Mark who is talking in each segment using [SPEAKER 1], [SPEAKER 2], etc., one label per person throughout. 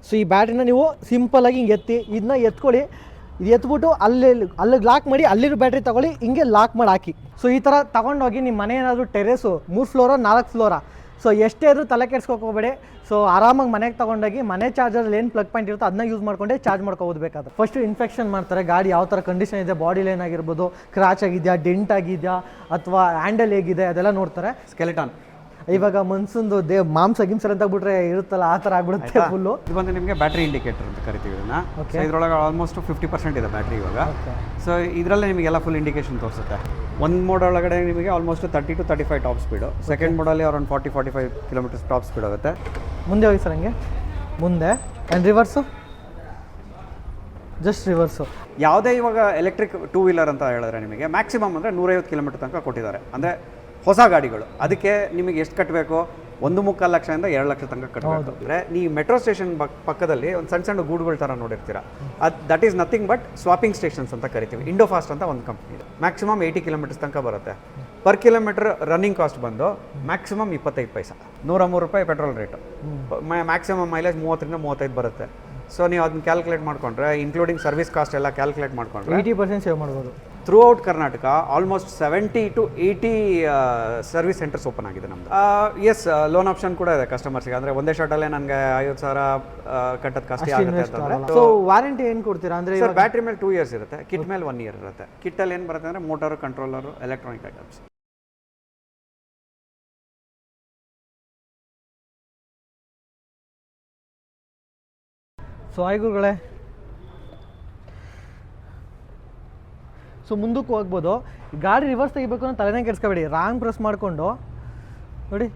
[SPEAKER 1] So ಈ ಬ್ಯಾಟ್ರಿನ ನೀವು ಸಿಂಪಲಾಗಿ ಹಿಂಗೆ ಎತ್ತಿ ಇದನ್ನ ಎತ್ಕೊಳ್ಳಿ, ಇದು ಎತ್ಬಿಟ್ಟು ಅಲ್ಲಿಗೆ ಲಾಕ್ ಮಾಡಿ ಅಲ್ಲಿರೋ ಬ್ಯಾಟ್ರಿ ತೊಗೊಳ್ಳಿ, ಹಿಂಗೆ ಲಾಕ್ ಮಾಡಿ ಹಾಕಿ. ಸೊ ಈ ಥರ ತೊಗೊಂಡೋಗಿ ನಿಮ್ಮ ಮನೆ ಏನಾದರೂ ಟೆರೇಸು 3 ಫ್ಲೋರೋ 4 ಫ್ಲೋರಾ, ಸೊ ಎಷ್ಟೇ ಆದರೂ ತಲೆ ಕೆಡ್ಸ್ಕೋಬೇಡಿ. ಸೊ ಆರಾಮಾಗಿ ಮನೆಗೆ ತೊಗೊಂಡೋಗಿ ಮನೆ ಚಾರ್ಜರಲ್ಲಿ ಏನು ಪ್ಲಗ್ ಪಾಯಿಂಟ್ ಇರುತ್ತೋ ಅದನ್ನ ಯೂಸ್ ಮಾಡ್ಕೊಂಡೆ ಚಾರ್ಜ್ ಮಾಡ್ಕೋಬೋದು ಬೇಕಾದ್ರೆ. ಫಸ್ಟು ಇನ್ಫೆಕ್ಷನ್ ಮಾಡ್ತಾರೆ, ಗಾಡಿ ಯಾವ ಥರ ಕಂಡೀಷನ್ ಇದೆ, ಬಾಡಿಲಿ ಏನಾಗಿರ್ಬೋದು, ಕ್ರಾಚ್ ಆಗಿದೆಯಾ, ಡೆಂಟ್ ಆಗಿದೆಯಾ, ಅಥವಾ ಹ್ಯಾಂಡಲ್ ಹೇಗಿದೆ ಅದೆಲ್ಲ ನೋಡ್ತಾರೆ.
[SPEAKER 2] ಸ್ಕೆಲೆಟಾನ್
[SPEAKER 1] ಇವಾಗ ಮನ್ಸಂದು ಮಾಂಸ ಗಿಂಸರ್ ಅಂತ ಬಿಟ್ರೆ ಇರುತ್ತಲ್ಲ ಆ ಥರ ಆಗ್ಬಿಡುತ್ತೆ ಫುಲ್ಲು.
[SPEAKER 2] ಇದು ಬಂದು ನಿಮಗೆ ಬ್ಯಾಟ್ರಿ ಇಂಡಿಕೇಟರ್ ಅಂತ ಕರಿತೀವಿ ಇದನ್ನ. ಸೊ ಇದರೊಳಗೆ ಆಲ್ಮೋಸ್ಟ್ 50% ಇದೆ ಬ್ಯಾಟ್ರಿ ಇವಾಗ. ಸೊ ಇದರಲ್ಲೇ ನಿಮಗೆಲ್ಲ ಫುಲ್ ಇಂಡಿಕೇಶನ್ ತೋರಿಸುತ್ತೆ. ಒಂದು ಮೋಡ್ ಒಳಗಡೆ ನಿಮಗೆ almost 30 to 35 top speed, second ಮೋಡಲ್ಲಿ ಅರೌಂಡ್ 40-45 ಕಿಲೋಮೀಟರ್ಸ್ ಟಾಪ್ ಸ್ಪೀಡ್ ಆಗುತ್ತೆ.
[SPEAKER 1] ಮುಂದೆ ಹೋಗಿ ಸರ್ ಹಂಗೆ ಮುಂದೆ. And reverse, just reverse.
[SPEAKER 2] ಯಾವುದೇ ಇವಾಗ ಎಲೆಕ್ಟ್ರಿಕ್ 2 ವೀಲರ್ ಅಂತ ಹೇಳಿದ್ರೆ ನಿಮಗೆ ಮ್ಯಾಕ್ಸಿಮಮ್ ಅಂದರೆ 150 ಕಿಲೋಮೀಟರ್ ತನಕ ಕೊಟ್ಟಿದ್ದಾರೆ. ಅಂದರೆ ಹೊಸ ಗಾಡಿಗಳು ಅದಕ್ಕೆ ನಿಮಗೆ ಎಷ್ಟು ಕಟ್ಟಬೇಕು, 1.25 ಲಕ್ಷದಿಂದ 2 ಲಕ್ಷ ತನಕ ಕಟ್ಟಬೇಕು. ಅಂದರೆ ನೀವು ಮೆಟ್ರೋ ಸ್ಟೇಷನ್ ಪಕ್ಕದಲ್ಲಿ ಒಂದು ಸಣ್ಣ ಸಣ್ಣ ಗೂಡುಗಳ ಥರ ನೋಡಿರ್ತೀರ, that is nothing but swapping stations ಅಂತ ಕರಿತೀವಿ. ಇಂಡೋಫಾಸ್ಟ್ ಅಂತ ಒಂದು ಕಂಪ್ನಿ ಇದೆ. ಮ್ಯಾಕ್ಸಿಮಮ್ 80 ಕಿಲೋಮೀಟರ್ಸ್ ತನಕ ಬರುತ್ತೆ. ಪರ್ ಕಿಲೋಮೀಟರ್ ರನ್ನಿಂಗ್ ಕಾಸ್ಟ್ ಬಂದು ಮ್ಯಾಕ್ಸಿಮಮ್ 25 ಪೈಸೆ, 103 ರೂಪಾಯಿ ಪೆಟ್ರೋಲ್ ರೇಟು. ಮ್ಯಾಕ್ಸಿಮಮ್ ಮೈಲೇಜ್ 30ರಿಂದ 35 ಬರುತ್ತೆ. ಸೊ ನೀವು ಅದನ್ನ ಕ್ಯಾಲ್ಕುಲೇಟ್ ಮಾಡ್ಕೊಂಡ್ರೆ, ಇನ್ಕ್ಲೂಡಿಂಗ್ ಸರ್ವಿಸ್ ಕಾಸ್ಟ್ ಎಲ್ಲ ಕ್ಯಾಲ್ಕುಲೇಟ್ ಮಾಡ್ಕೊಂಡ್ರೆ
[SPEAKER 1] 80% ಸೇವ್ ಮಾಡ್ಬೋದು.
[SPEAKER 2] Through out Karnataka almost 70 to 80 service centres open ಆಗಿದೆ ನಮ್ಮದು. ಎಸ್, ಲೋನ್ ಆಪ್ಷನ್ ಕೂಡ ಇದೆ ಕಸ್ಟಮರ್ಸ್ಗೆ. ಅಂದರೆ ಒಂದೇ ಶಾರ್ಟಲ್ಲೇ ನನಗೆ 50,000 ಕಟ್ಟೋದು ಕಷ್ಟ ಆಗುತ್ತೆ ಅಂತಂದರೆ.
[SPEAKER 1] ಸೊ ವಾರಂಟಿ ಏನು ಕೊಡ್ತೀರಾ ಅಂದರೆ?
[SPEAKER 2] ಸರ್ ಬ್ಯಾಟ್ರಿ ಮೇಲೆ 2 years ಇರುತ್ತೆ, ಕಿಟ್ ಮೇಲೆ 1 year ಇರುತ್ತೆ. ಕಿಟ್ಟಲ್ಲಿ ಏನು ಬರುತ್ತೆ ಅಂದರೆ motor, controller, electronic items.
[SPEAKER 1] So ಆಯ್ಗುಗಳೇ, ಸೊ ಮುಂದಕ್ಕೆ ಹೋಗ್ಬೋದು. ಗಾಡಿ ರಿವರ್ಸ್ ತೆಗಿಬೇಕು ಅಂತ ತಲೆನೇ ಕೆಡ್ಸ್ಕೊಬೇಡಿ, ರಾಂಗ್ ಪ್ರೆಸ್ ಮಾಡಿಕೊಂಡು ನೋಡಿ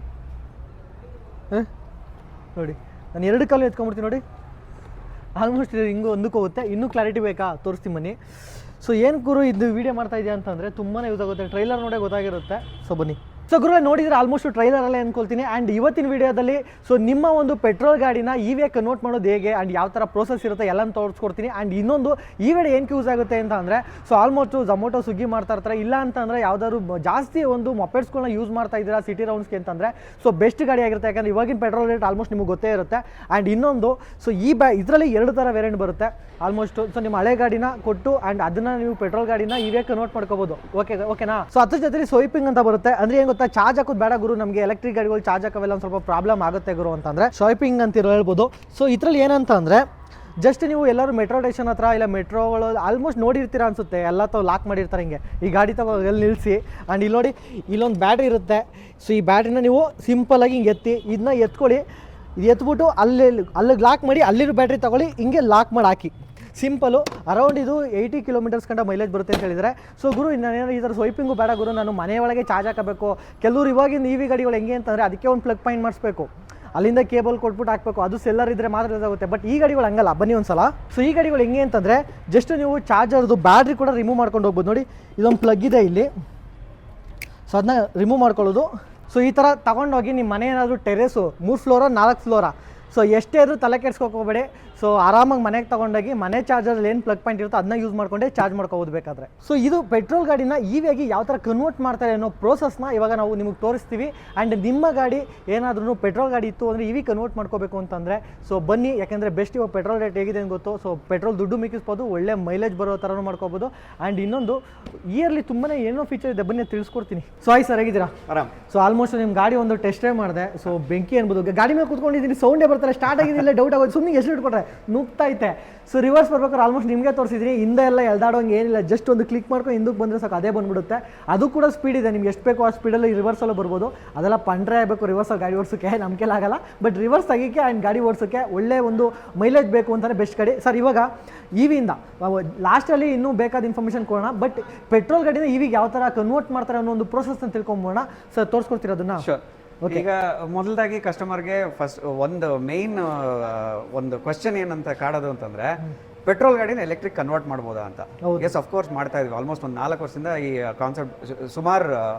[SPEAKER 1] ನೋಡಿ ನಾನು 2 ಕಾಲು ಎತ್ಕೊಂಡ್ಬಿಡ್ತೀನಿ ನೋಡಿ. ಆಲ್ಮೋಸ್ಟ್ ಹಿಂಗೂ ಒಂದಕ್ಕೆ ಹೋಗುತ್ತೆ. ಇನ್ನೂ ಕ್ಲಾರಿಟಿ ಬೇಕಾ ತೋರಿಸ್ತೀನಿ ಬನ್ನಿ. ಸೊ ಏನು ಗುರು ಇದು ವೀಡಿಯೋ ಮಾಡ್ತಾ ಇದೆಯಾ ಅಂತಂದರೆ ತುಂಬಾ ಯೂಸ್ ಆಗುತ್ತೆ. ಟ್ರೈಲರ್ ನೋಡೇ ಗೊತ್ತಾಗಿರುತ್ತೆ. ಸೊ ಬನ್ನಿ. ಸೊ ಗುರು ನೋಡಿದರೆ ಆಲ್ಮೋಸ್ಟ್ ಟ್ರೈಲರಲ್ಲೇ ಅನ್ಕೊಳ್ತೀನಿ. ಆ್ಯಂಡ್ ಇವತ್ತಿನ ವೀಡಿಯೋದಲ್ಲಿ ಸೊ ನಿಮ್ಮ ಒಂದು ಪೆಟ್ರೋಲ್ ಗಾಡಿನ ಇವಿಗೆ ಕನ್ವರ್ಟ್ ಮಾಡೋದು ಹೇಗೆ ಆ್ಯಂಡ್ ಯಾವ ಥರ ಪ್ರೋಸೆಸ್ ಇರುತ್ತೆ ಎಲ್ಲ ತೋರಿಸ್ಕೊಡ್ತೀನಿ. ಆ್ಯಂಡ್ ಇನ್ನೊಂದು ಈ ವಿಡಿಯೋ ಏನಕ್ಕೆ ಯೂಸ್ ಆಗುತ್ತೆ ಅಂತ ಅಂದರೆ, ಸೊ ಆಲ್ಮೋಸ್ಟು ಝೊಮೊಟೊ, ಸ್ವಿಗ್ಗಿ ಮಾಡ್ತಾ ಇರ್ತಾರೆ. ಇಲ್ಲ ಅಂತಂದರೆ ಯಾವ್ದಾದ್ರು ಜಾಸ್ತಿ ಒಂದು ಮೊಪೆಡ್ಸ್ಗಳನ್ನ ಯೂಸ್ ಮಾಡ್ತಾ ಇದ್ದೀರಾ ಸಿಟಿ ರೌಂಡ್ಸ್ಗೆ ಅಂತಂದರೆ ಸೊ ಬೆಸ್ಟ್ ಗಾಡಿ ಆಗಿರುತ್ತೆ. ಯಾಕಂದರೆ ಇವಾಗಿನ ಪೆಟ್ರೋಲ್ ರೇಟ್ ಆಲ್ಮೋಸ್ಟ್ ನಿಮಗೆ ಗೊತ್ತೇ ಇರುತ್ತೆ. ಆ್ಯಂಡ್ ಇನ್ನೊಂದು ಸೊ ಇದರಲ್ಲಿ 2 ಥರ ವೇರಿಯಂಟ್ ಬರುತ್ತೆ ಆಲ್ಮೋಸ್ಟು. ಸೊ ನಿಮ್ಮ ಹಳೆ ಗಾಡಿನ ಕೊಟ್ಟು ಆ್ಯಂಡ್ ಅದನ್ನು ನೀವು ಪೆಟ್ರೋಲ್ ಗಾಡಿನ ಇವೇ ಕನ್ವರ್ಟ್ ಮಾಡ್ಕೋಬೋದು. ಓಕೆನಾ? ಸೊ ಅದ್ರ ಜೊತೆ ಸ್ವೈಪಿಂಗ್ ಅಂತ ಬರುತ್ತೆ. ಅಂದರೆ ಏನು ಗೊತ್ತಾ, ಚಾರ್ಜ್ ಹಾಕೋದು ಬೇಡ ಗುರು, ನಮಗೆ ಎಲೆಕ್ಟ್ರಿಕ್ ಗಾಡಿಗಳು ಚಾರ್ಜ್ ಹಾಕೋವೆಲ್ಲ ಒಂದು ಸ್ವಲ್ಪ ಪ್ರಾಬ್ಲಮ್ ಆಗುತ್ತೆ ಗುರು ಅಂತಂದರೆ ಸ್ವೈಪಿಂಗ್ ಅಂತ ಹೇಳ್ಬೋದು. ಸೊ ಇದರಲ್ಲಿ ಏನಂತ ಅಂದರೆ, ಜಸ್ಟ್ ನೀವು ಎಲ್ಲರೂ ಮೆಟ್ರೋ ಸ್ಟೇಷನ್ ಹತ್ರ ಇಲ್ಲ ಮೆಟ್ರೋಗಳು ಆಲ್ಮೋಸ್ಟ್ ನೋಡಿರ್ತೀರ ಅನಿಸುತ್ತೆ, ಎಲ್ಲ ಲಾಕ್ ಮಾಡಿರ್ತಾರೆ. ಹಿಂಗೆ ಈ ಗಾಡಿ ತಗೋ ಎಲ್ಲಿ ನಿಲ್ಲಿಸಿ. ಆ್ಯಂಡ್ ಇಲ್ಲಿ ನೋಡಿ, ಇಲ್ಲೊಂದು ಬ್ಯಾಟ್ರಿ ಇರುತ್ತೆ. ಸೊ ಈ ಬ್ಯಾಟ್ರಿನ ನೀವು ಸಿಂಪಲಾಗಿ ಹಿಂಗೆ ಎತ್ತಿ ಇದನ್ನ ಎತ್ಕೊಳ್ಳಿ, ಇದು ಎತ್ಬಿಟ್ಟು ಅಲ್ಲಿಗೆ ಲಾಕ್ ಮಾಡಿ ಅಲ್ಲಿರೋ ಬ್ಯಾಟ್ರಿ ತೊಗೊಳ್ಳಿ, ಹಿಂಗೆ ಲಾಕ್ ಮಾಡಿ ಹಾಕಿ. ಸಿಂಪಲು. ಅರೌಂಡ್ ಇದು 80 ಕಿಲೋಮೀಟರ್ಸ್ ಕಂಡ ಮೈಲೇಜ್ ಬರುತ್ತೆ ಅಂತ ಹೇಳಿದರೆ. ಸೊ ಗುರು ಇನ್ನೇನು ಈ ಥರ ಸ್ವೈಪಿಂಗು ಬೇಡ ಗುರು, ನಾನು ಮನೆಯೊಳಗೆ ಚಾರ್ಜ್ ಹಾಕಬೇಕು. ಕೆಲವರು ಇವಾಗಿನ ಇವಿ ಗಾಡಿಗಳು ಹೆಂಗೆ ಅಂತಂದರೆ ಅದಕ್ಕೆ ಒಂದು ಪ್ಲಗ್ ಪಾಯಿಂಟ್ ಮಾಡಿಸ್ಬೇಕು, ಅಲ್ಲಿಂದ ಕೇಬಲ್ ಕೊಟ್ಬಿಟ್ಟು ಹಾಕಬೇಕು. ಅದು ಸೆಲ್ಲರ್ ಇದ್ದರೆ ಮಾತ್ರ ಇದಾಗುತ್ತೆ. ಬಟ್ ಈ ಗಾಡಿಗಳು ಹಂಗಲ್ಲ. ಬನ್ನಿ ಒಂದು ಸಲ. ಸೊ ಈ ಗಾಡಿಗಳು ಹೆಂಗೆ ಅಂತಂದರೆ, ಜಸ್ಟ್ ನೀವು ಚಾರ್ಜರ್ದು ಬ್ಯಾಟ್ರಿ ಕೂಡ ರಿಮೂವ್ ಮಾಡ್ಕೊಂಡು ಹೋಗ್ಬೋದು. ನೋಡಿ ಇದೊಂದು ಪ್ಲಗ್ ಇದೆ ಇಲ್ಲಿ, ಸೊ ಅದನ್ನ ರಿಮೂವ್ ಮಾಡ್ಕೊಳ್ಳೋದು. ಸೊ ಈ ಥರ ತೊಗೊಂಡೋಗಿ ನಿಮ್ಮ ಮನೆ ಏನಾದರೂ ಟೆರೇಸು 3 ಫ್ಲೋರಾ 4 ಫ್ಲೋರಾ, ಸೊ ಎಷ್ಟೇ ಆದರೂ ತಲೆ ಕೆಡ್ಸ್ಕೋಬೇಡಿ. ಸೊ ಆರಾಮಾಗಿ ಮನೆಗೆ ತೊಗೊಂಡೋಗಿ ಮನೆ ಚಾರ್ಜರಲ್ಲಿ ಏನು ಪ್ಲಗ್ ಪಾಯಿಂಟ್ ಇರುತ್ತೋ ಅದನ್ನ ಯೂಸ್ ಮಾಡ್ಕೊಂಡೆ ಚಾರ್ಜ್ ಮಾಡ್ಕೋಬೋದು ಬೇಕಾದರೆ. ಸೊ ಇದು ಪೆಟ್ರೋಲ್ ಗಾಡಿನ ಇವಿಯಾಗಿ ಯಾವ ಥರ ಕನ್ವರ್ಟ್ ಮಾಡ್ತಾರೆ ಅನ್ನೋ ಪ್ರೋಸೆಸ್ನ ಇವಾಗ ನಾವು ನಿಮಗೆ ತೋರಿಸ್ತೀವಿ. ಆ್ಯಂಡ್ ನಿಮ್ಮ ಗಾಡಿ ಏನಾದ್ರೂ ಪೆಟ್ರೋಲ್ ಗಾಡಿ ಇತ್ತು ಅಂದರೆ ಇವಿ ಕನ್ವರ್ಟ್ ಮಾಡ್ಕೋಬೇಕು ಅಂತಂದರೆ ಸೊ ಬನ್ನಿ. ಯಾಕೆಂದರೆ ಬೆಸ್ಟ್ ಇವಾಗ ಪೆಟ್ರೋಲ್ ರೇಟ್ ಹೇಗಿದೆ ಅಂತ ಗೊತ್ತು. ಸೊ ಪೆಟ್ರೋಲ್ ದುಡ್ಡು ಮಿಕ್ಕಿಸ್ಬೋದು, ಒಳ್ಳೆ ಮೈಲೇಜ್ ಬರೋ ಥರನೂ ಮಾಡ್ಕೋಬೋದು. ಆ್ಯಂಡ್ ಇನ್ನೊಂದು ಇಯರ್ಲಿ ತುಂಬಾ ಏನೋ ಫೀಚರ್ ಇದೆ, ಬನ್ನಿ ತಿಳಿಸ್ಕೊಡ್ತೀನಿ. ಸೊ ಆಯ್ತು ಸರ್, ಹೇಗಿದ್ದೀರಾ?
[SPEAKER 2] ಆರಾಮ್.
[SPEAKER 1] ಸೊ ಆಲ್ಮೋಸ್ಟ್ ನಿಮ್ಮ ಗಾಡಿ ಒಂದು ಟೆಸ್ಟ್ ಡ್ರೈವ್ ಮಾಡಿದೆ. ಸೊ ಬೆಂಕಿ ಅನ್ಬೋದು, ಗಾಡಿ ಮೇಲೆ ಕೂತ್ಕೊಂಡಿದ್ದೀನಿ, ಸೌಂಡೇ ಬರ್ತಾರೆ, ಸ್ಟಾರ್ಟ್ ಆಗಿದ್ದಿಲ್ಲ, ಡೌಟ್ ಆಗೋದು, ಸುಮ್ಮನೆ ಎಷ್ಟು ಇಟ್ಕೊಟ್ರೆ ನುಗ್ತಾ ಐತೆ. ಸೊ ರಿವರ್ಸ್ ಬರ್ಬೇಕಾದ್ರೆ ಆಲ್ಮೋಸ್ಟ್ ನಿಮಗೆ ತೋರಿಸಿದ್ದೀನಿ. ಹಿಂದೆ ಎಲ್ಲ ಎಳ್ದಾಡೋಂಗೆ ಏನಿಲ್ಲ, ಜಸ್ಟ್ ಒಂದು ಕ್ಲಿಕ್ ಮಾಡ್ಕೊಂಡು ಹಿಂದಕ್ಕೆ ಬಂದರೆ ಸಾಕು, ಅದೇ ಬಂದ್ಬಿಡುತ್ತೆ. ಅದು ಕೂಡ ಸ್ಪೀಡ್ ಇದೆ, ನಿಮ್ಗೆ ಎಷ್ಟು ಬೇಕೋ ಆ ಸ್ಪೀಡಲ್ಲಿ ರಿವರ್ಸಲ್ಲೂ ಬರ್ಬೋದು. ಅದೆಲ್ಲ ಪಂಡ್ರೆ ಆಗಬೇಕು ರಿವರ್ಸಲ್ಲಿ ಗಾಡಿ ಓಡಿಸೋಕ್ಕೆ, ನಮ್ಮ ಕೈಲಾಗಲ್ಲ. ಬಟ್ ರಿವರ್ಸ್ ತೆಗಿಕ್ಕೆ ಆ್ಯಂಡ್ ಗಾಡಿ ಓಡಿಸೋಕ್ಕೆ ಒಳ್ಳೆ ಒಂದು ಮೈಲೇಜ್ ಬೇಕು ಅಂತಲೇ ಬೆಸ್ಟ್ ಗಾಡಿ. ಸರ್ ಇವಾಗ ಇವಿಯಿಂದ ಲಾಸ್ಟಲ್ಲಿ ಇನ್ನೂ ಬೇಕಾದ ಇನ್ಫಾರ್ಮೇಷನ್ ಕೊಡೋಣ. ಬಟ್ ಪೆಟ್ರೋಲ್ ಗಾಡಿನ ಇವಿಗೆ ಯಾವ ಥರ ಕನ್ವರ್ಟ್ ಮಾಡ್ತಾರೆ ಅನ್ನೋ ಒಂದು ಪ್ರೋಸೆಸ್ನ ತಿಳ್ಕೊಂಬೋಣ. ಸರ್ ತೋರಿಸ್ಕೊಡ್ತೀರಾ ಅದನ್ನು?
[SPEAKER 2] ಈಗ ಮೊದಲದಾಗಿ ಕಸ್ಟಮರ್ಗೆ ಫಸ್ಟ್ ಒಂದು ಮೇನ್ ಒಂದು ಕ್ವಶನ್ ಏನಂತ ಕಾಡೋದು ಅಂತಂದ್ರೆ, ಪೆಟ್ರೋಲ್ ಗಾಡಿನ ಎಲೆಕ್ಟ್ರಿಕ್ ಕನ್ವರ್ಟ್ ಮಾಡ್ಬೋದಾ ಅಂತ. ಎಸ್, ಅಫ್ಕೋರ್ಸ್ ಮಾಡ್ತಾ ಇದ್ವಿ. ಆಲ್ಮೋಸ್ಟ್ ಒಂದು 4 ವರ್ಷದಿಂದ ಈ ಕಾನ್ಸೆಪ್ಟ್ ಸುಮಾರು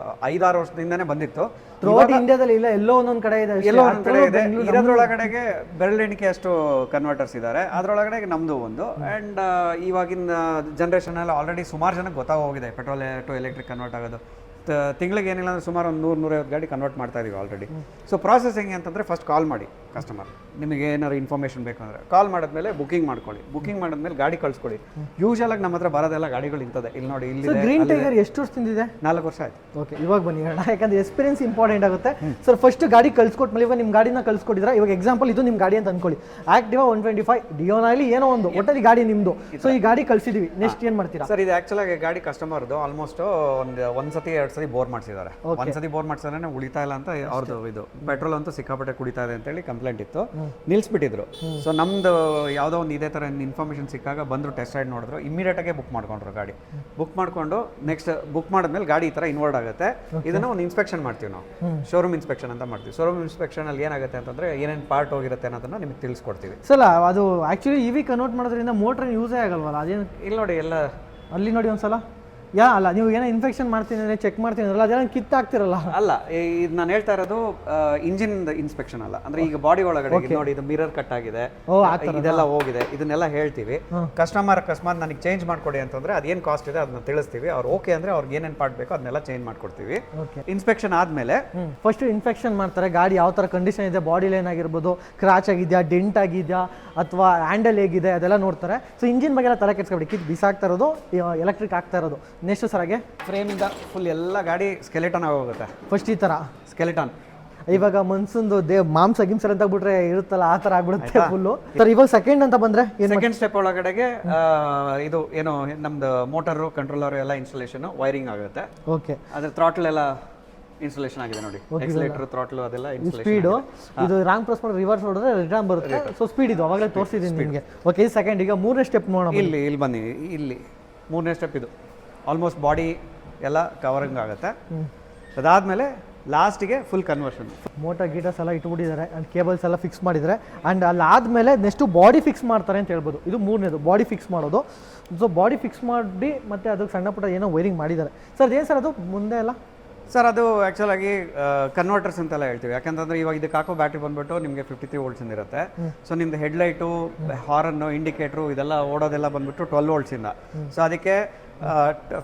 [SPEAKER 2] 5-6 ವರ್ಷದಿಂದನೇ ಬಂದಿತ್ತು.
[SPEAKER 1] ಇಂಡಿಯಾದಲ್ಲಿ ಇಲ್ಲ, ಎಲ್ಲೋ ಒಂದೊಂದು ಕಡೆ ಇದೆ,
[SPEAKER 2] ಎಲ್ಲೋ ಒಂದು ಕಡೆ ಇದೆ. ಇರೋದ್ರೊಳಗಡೆಗೆ ಬೆರಳೆಣಿಕೆ ಅಷ್ಟು ಕನ್ವರ್ಟರ್ಸ್ ಇದ್ದಾರೆ, ಅದರೊಳಗಡೆ ನಮ್ಮದು ಒಂದು. ಆ್ಯಂಡ್ ಇವಾಗಿನ ಜನ್ರೇಷನಲ್ಲಿ ಆಲ್ರೆಡಿ ಸುಮಾರು ಜನಕ್ಕೆ ಗೊತ್ತಾಗೋಗಿದೆ ಪೆಟ್ರೋಲ್ ಟು ಎಲೆಕ್ಟ್ರಿಕ್ ಕನ್ವರ್ಟ್ ಆಗೋದು. ತಿಂಗಳಿಗೆ ಏನಿಲ್ಲ ಅಂದರೆ ಸುಮಾರು ಒಂದು 100-150 ಗಾಡಿ ಕನ್ವರ್ಟ್ ಮಾಡ್ತಾ ಇದೀವಿ ಆಲ್ರೆಡಿ. ಸೊ ಪ್ರಾಸೆಸ್ ಹೆಂಗೆ ಅಂತಂದರೆ ಫಸ್ಟ್ ಕಾಲ್ ಮಾಡಿ ಕಸ್ಟಮರ್, ನಿಮಗೆ ಏನಾದ್ರು ಇನ್ಫಾರ್ಮೇಷನ್ ಬೇಕು ಅಂದರೆ ಕಾಲ್ ಮಾಡಿದ್ಮೇಲೆ ಬುಕಿಂಗ್ ಮಾಡ್ಕೊಳ್ಳಿ. ಬುಕಿಂಗ್ ಮಾಡಿದ್ಮೇಲೆ ಗಾಡಿ ಕಳಿಸ್ಕೊಡಿ. ಯೂಶಲಾಗಿ ನಮ್ಮ ಹತ್ರ ಬರೋದೆಲ್ಲ ಗಾಡಿಗಳು ಇಂಥದ್ದೇ. ಇಲ್ಲಿ ನೋಡಿ, ಇಲ್ಲಿ
[SPEAKER 1] ಗ್ರೀನ್ ಟೈಗರ್ ಎಷ್ಟು ವರ್ಷದಿಂದಿದೆ?
[SPEAKER 2] 4 ವರ್ಷ ಆಯ್ತು.
[SPEAKER 1] ಓಕೆ, ಇವಾಗ ಬನ್ನಿ ಹೇಳೋಣ, ಯಾಕಂದ್ರೆ ಎಕ್ಸ್ಪೀರಿಯನ್ಸ್ ಇಂಪಾರ್ಟೆಂಟ್ ಆಗುತ್ತೆ. ಸರ್ ಫಸ್ಟ್ ಗಾಡಿ ಕಳ್ಸಿಕೊಟ್ಮೇಲೆ ಇವಾಗ ನಿಮ್ಮ ಗಾಡಿನ ಕಳ್ಸಿಕೊಟ್ಟಿದ್ರೆ, ಇವಾಗ ಎಕ್ಸಾಂಪಲ್ ಇದು ನಿಮ್ಮ ಗಾಡಿ ಅಂತ ಅನ್ಕೊಳ್ಳಿ, ಆಕ್ಟಿವಾ 125 ಡಿಯೋನಲ್ಲಿ ಏನೋ ಒಂದು ಒಟ್ಟಲ್ಲಿ ಗಾಡಿ ನಿಮ್ಮದು. ಸೊ ಈ ಗಾಡಿ ಕಳ್ಸಿದೀವಿ, ನೆಕ್ಸ್ಟ್ ಏನು ಮಾಡ್ತೀರಾ
[SPEAKER 2] ಸರ್? ಇದು ಆ್ಯಕ್ಚುಲಾಗಿ ಗಾಡಿ ಕಸ್ಟಮರ್ದು ಆಲ್ಮೋಸ್ಟ್ ಒಂದು ಸತಿ 2 ಸತಿ ಬೋರ್ ಮಾಡಿಸಿದ್ದಾರೆ. ಒಂದು ಸತಿ ಬೋರ್ ಮಾಡಿಸಿದ್ರೆ ಉಳಿತಾ ಇಲ್ಲ ಅಂತ ಅವ್ರದ್ದು ಇದು ಪೆಟ್ರೋಲ್ ಅಂತೂ ಸಿಕ್ಕಾಪಟ್ಟೆ ಕುಡಿತಾ ಇದೆ ಅಂತೇಳಿ ಕಂಪ್ಲೇಂಟ್ ಇತ್ತು, ನಿಲ್ಲಿಸ್ಬಿಟ್ಟಿದ್ರು. ಸೊ ನಮ್ದು ಯಾವುದೋ ಒಂದು ಇದೇ ಥರ ಇನ್ಫಾರ್ಮೇಷನ್ ಸಿಕ್ಕಾಗ ಬಂದರು, ಟೆಸ್ಟ್ ರೈಡ್ ನೋಡಿದ್ರು, ಇಮಿಡಿಯೇಟಾಗೆ ಬುಕ್ ಮಾಡ್ಕೊಂಡ್ರು ಗಾಡಿ. ಬುಕ್ ಮಾಡ್ಕೊಂಡು ನೆಕ್ಸ್ಟ್ ಬುಕ್ ಮಾಡಿದ್ಮೇಲೆ ಗಾಡಿ ಈ ಥರ ಇನ್ವರ್ಡ್ ಆಗುತ್ತೆ. ಇದನ್ನು ಒಂದು ಇನ್ಸ್ಪೆಕ್ಷನ್ ಮಾಡ್ತೀವಿ ನಾವು, ಶೋರೂಮ್ ಇನ್ಸ್ಪೆಕ್ಷನ್ ಅಂತ ಮಾಡ್ತೀವಿ. ಶೋರೂಮ್ ಇನ್ಸ್ಪೆಕ್ಷನ್ ಅಲ್ಲಿ ಏನಾಗುತ್ತೆ ಅಂತಂದ್ರೆ ಏನೇನು ಪಾರ್ಟ್ ಹೋಗಿರುತ್ತೆ ಅನ್ನೋದನ್ನ ನಿಮಗೆ ತಿಳಿಸ್ಕೊಡ್ತೀವಿ.
[SPEAKER 1] ಸರ್ ಅದು ಆಕ್ಚುಲಿ ಇವಿ ಕನ್ವರ್ಟ್ ಮಾಡೋದ್ರಿಂದ ಮೋಟ್ರ್ ಯೂಸೇ ಆಗಲ್ವಲ್ಲ? ಅದೇನು
[SPEAKER 2] ಇಲ್ಲಿ ನೋಡಿ, ಎಲ್ಲ
[SPEAKER 1] ಅಲ್ಲಿ ನೋಡಿ ಒಂದ್ಸಲ ಅಲ್ಲ, ನೀವು ಏನೋ ಇನ್ಫೆಕ್ಷನ್ ಮಾಡ್ತೀನಿ ಅಂದರೆ ಚೆಕ್ ಮಾಡ್ತೀನಿ ಅಲ್ಲ, ಅದೇನೋ ಕಿತ್ತಾಗ್ತಿರಲ್ಲ?
[SPEAKER 2] ಅಲ್ಲ, ಇದು ನಾನು ಹೇಳ್ತಾ ಇರೋದು ಇಂಜಿನ್ ಇನ್ಸ್ಪೆಕ್ಷನ್ ಅಲ್ಲ. ಅಂದ್ರೆ ಈಗ ಬಾಡಿ ಒಳಗಡೆ ನೋಡಿ, ಇದು ಮಿರರ್ ಕಟ್ ಆಗಿದೆ, ಇದೆಲ್ಲ ಹೋಗಿದೆ, ಇದನ್ನೆಲ್ಲ ಹೇಳ್ತೀವಿ. ಕಸ್ಟಮರ್ ಅಕಸ್ಮಾತ್ ನನಗೆ ಚೇಂಜ್ ಮಾಡ್ಕೊಡಿ ಅಂತಂದ್ರೆ ಅದೇನು ಕಾಸ್ಟ್ ಇದೆ ಅದನ್ನ ತಿಳಿಸ್ತೀವಿ. ಅವ್ರು ಓಕೆ ಅಂದ್ರೆ ಅವ್ರಿಗೆ ಏನೇನು ಪಾರ್ಟ್ ಬೇಕೋ ಅದನ್ನೆಲ್ಲ ಚೇಂಜ್ ಮಾಡ್ಕೊಡ್ತೀವಿ. ಇನ್ಸ್ಪೆಕ್ಷನ್ ಆದ್ಮೇಲೆ
[SPEAKER 1] ಫಸ್ಟ್ ಇನ್ಸ್ಪೆಕ್ಷನ್ ಮಾಡ್ತಾರೆ, ಗಾಡಿ ಯಾವ ತರ ಕಂಡೀಷನ್ ಇದೆ, ಬಾಡಿ ಲೈನ್ ಆಗಿರ್ಬೋದು, ಕ್ರಾಚ್ ಆಗಿದೆಯಾ, ಡೆಂಟ್ ಆಗಿದೆಯಾ, ಅಥವಾ ಹ್ಯಾಂಡಲ್ ಹೇಗಿದೆ ಅದೆಲ್ಲ ನೋಡ್ತಾರೆ. ಸೊ ಇಂಜಿನ್ ಬಗ್ಗೆ ಎಲ್ಲ ತಲೆ ಕೆಡ್ಸ್ಕೊಬೇಡಿ, ಕಿತ್ ಬಿಸಾಕ್ತಾ ಇರೋದು, ಎಲೆಕ್ಟ್ರಿಕ್ ಆಗ್ತಾ ಇರೋದು. ನೆಕ್ಸ್ಟ್ ಸರ್ ಹಾಗೆ
[SPEAKER 2] ಫ್ರೇಮಿಂದ ಫುಲ್ ಎಲ್ಲ ಗಾಡಿ ಸ್ಕೆಲೆಟನ್ ಆಗೋಗುತ್ತೆ.
[SPEAKER 1] ಫಸ್ಟ್ ಈ ಥರ
[SPEAKER 2] ಸ್ಕೆಲೆಟನ್,
[SPEAKER 1] ಇವಾಗ ಮನ್ಸಂದು ಮಾಂಸ ಗಿಂಸರ್ ಅಂತ ಬಿಟ್ರೆ ಇರುತ್ತಲ್ಲ, ಆ ಥರ ಆಗ್ಬಿಡುತ್ತೆ ಫುಲ್ಲು. ಸರ್ ಇವಾಗ ಸೆಕೆಂಡ್ ಅಂತ ಬಂದರೆ
[SPEAKER 2] ಸೆಕೆಂಡ್ ಸ್ಟೆಪ್ ಒಳಗಡೆಗೆ ಇದು ಏನು ನಮ್ದು ಮೋಟರು, ಕಂಟ್ರೋಲರ್ ಎಲ್ಲ ಇನ್ಸ್ಟಾಲೇಷನ್, ವೈರಿಂಗ್ ಆಗುತ್ತೆ.
[SPEAKER 1] ಓಕೆ,
[SPEAKER 2] ಅದ್ರ ಥ್ರಾಟ್ಲ್ ಎಲ್ಲ ಇನ್ಸ್ಟಾಲೇಷನ್ ಆಗಿದೆ ನೋಡಿ, ಎಕ್ಸಲೇಟರ್, ಥ್ರಾಟ್ಲ್ ಅದೆಲ್ಲ
[SPEAKER 1] ಸ್ಪೀಡು. ಇದು ರಾಂಗ್ ಪ್ರೆಸ್ ಮಾಡಿ ರಿವರ್ಸ್ ನೋಡಿದ್ರೆ ರಿಟರ್ನ್ ಬರುತ್ತೆ. ಸೊ ಸ್ಪೀಡ್ ಇದು ಅವಾಗಲೇ ತೋರಿಸಿದ್ದೀನಿ ನಿಮಗೆ. ಓಕೆ, ಇದು ಸೆಕೆಂಡ್. ಈಗ ಮೂರನೇ ಸ್ಟೆಪ್ ನೋಡೋಣ.
[SPEAKER 2] ಇಲ್ಲಿ ಬನ್ನಿ, ಇಲ್ಲಿ ಮೂರನೇ ಸ್ಟೆಪ್ ಇದು ಆಲ್ಮೋಸ್ಟ್ ಬಾಡಿ ಎಲ್ಲ ಕವರಿಂಗ್ ಆಗುತ್ತೆ. ಅದಾದಮೇಲೆ ಲಾಸ್ಟಿಗೆ ಫುಲ್ ಕನ್ವರ್ಷನ್.
[SPEAKER 1] ಮೋಟರ್ ಗೀಟರ್ಸ್ ಎಲ್ಲ ಇಟ್ಬಿಟ್ಟಿದ್ದಾರೆ ಆ್ಯಂಡ್ ಕೇಬಲ್ಸ್ ಎಲ್ಲ ಫಿಕ್ಸ್ ಮಾಡಿದ್ದಾರೆ. ಆ್ಯಂಡ್ ಅಲ್ಲಾದಮೇಲೆ ನೆಕ್ಸ್ಟು ಬಾಡಿ ಫಿಕ್ಸ್ ಮಾಡ್ತಾರೆ ಅಂತ ಹೇಳ್ಬೋದು. ಇದು ಮೂರನೇದು, ಬಾಡಿ ಫಿಕ್ಸ್ ಮಾಡೋದು. ಸೊ ಬಾಡಿ ಫಿಕ್ಸ್ ಮಾಡಿ ಮತ್ತೆ ಅದಕ್ಕೆ ಸಣ್ಣ ಪುಟ್ಟ ಏನೋ ವೈರಿಂಗ್ ಮಾಡಿದ್ದಾರೆ. ಸರ್ ಅದೇನು ಸರ್ ಅದು ಮುಂದೆ ಎಲ್ಲ?
[SPEAKER 2] ಸರ್ ಅದು ಆ್ಯಕ್ಚುಲಾಗಿ ಕನ್ವರ್ಟರ್ಸ್ ಅಂತೆಲ್ಲ ಹೇಳ್ತೀವಿ. ಯಾಕಂತಂದ್ರೆ ಇವಾಗ ಇದಕ್ಕೆ ಹಾಕೋ ಬ್ಯಾಟ್ರಿ ಬಂದ್ಬಿಟ್ಟು ನಿಮಗೆ 53 ವೋಲ್ಟ್ಸ್ ಇರುತ್ತೆ. ಸೊ ನಿಮ್ದು ಹೆಡ್ಲೈಟು, ಹಾರನ್ನು, ಇಂಡಿಕೇಟ್ರು ಇದೆಲ್ಲ ಓಡೋದೆಲ್ಲ ಬಂದ್ಬಿಟ್ಟು 12 ವೋಲ್ಟ್ಸಿಂದ. ಸೊ ಅದಕ್ಕೆ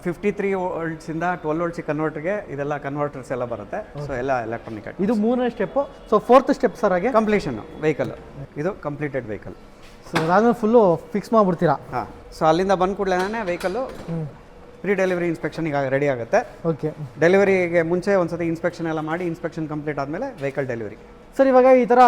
[SPEAKER 2] 53 ವೋಲ್ಟ್ಸಿಂದ 12 ವೋಲ್ಟ್ಸ್ ಕನ್ವರ್ಟರ್ಗೆ ಇದೆಲ್ಲ ಕನ್ವರ್ಟರ್ಸ್ ಎಲ್ಲ ಬರುತ್ತೆ. ಸೊ ಎಲ್ಲ ಎಲೆಕ್ಟ್ರಾನಿಕ್. ಇದು
[SPEAKER 1] ಮೂರನೇ step. So fourth step sir ಹಾಗೆ
[SPEAKER 2] ಕಂಪ್ಲೀಷನ್ ವೆಹಿಕಲ್. ಇದು ಕಂಪ್ಲೀಟೆಡ್ ವೆಹಿಕಲ್.
[SPEAKER 1] ಸೊ ಅದಾದ್ಮೇಲೆ ಫುಲ್ಲು ಫಿಕ್ಸ್ ಮಾಡಿಬಿಡ್ತೀರಾ?
[SPEAKER 2] ಹಾಂ. ಸೊ ಅಲ್ಲಿಂದ ಬಂದ ಕೂಡಲೇ ವೆಹಿಕಲ್ಲು ಪ್ರೀ ಡೆಲಿವರಿ ಇನ್ಸ್ಪೆಕ್ಷನ್ ಈಗ ರೆಡಿ ಆಗುತ್ತೆ.
[SPEAKER 1] ಓಕೆ,
[SPEAKER 2] ಡೆಲಿವರಿಗೆ ಮುಂಚೆ ಒಂದ್ಸತಿ ಇನ್ಸ್ಪೆಕ್ಷನ್ ಎಲ್ಲ ಮಾಡಿ, ಇನ್ಸ್ಪೆಕ್ಷನ್ ಕಂಪ್ಲೀಟ್ ಆದಮೇಲೆ ವೆಹಿಕಲ್ ಡೆಲಿವರಿ.
[SPEAKER 1] ಸರ್ ಇವಾಗ ಈ ಥರ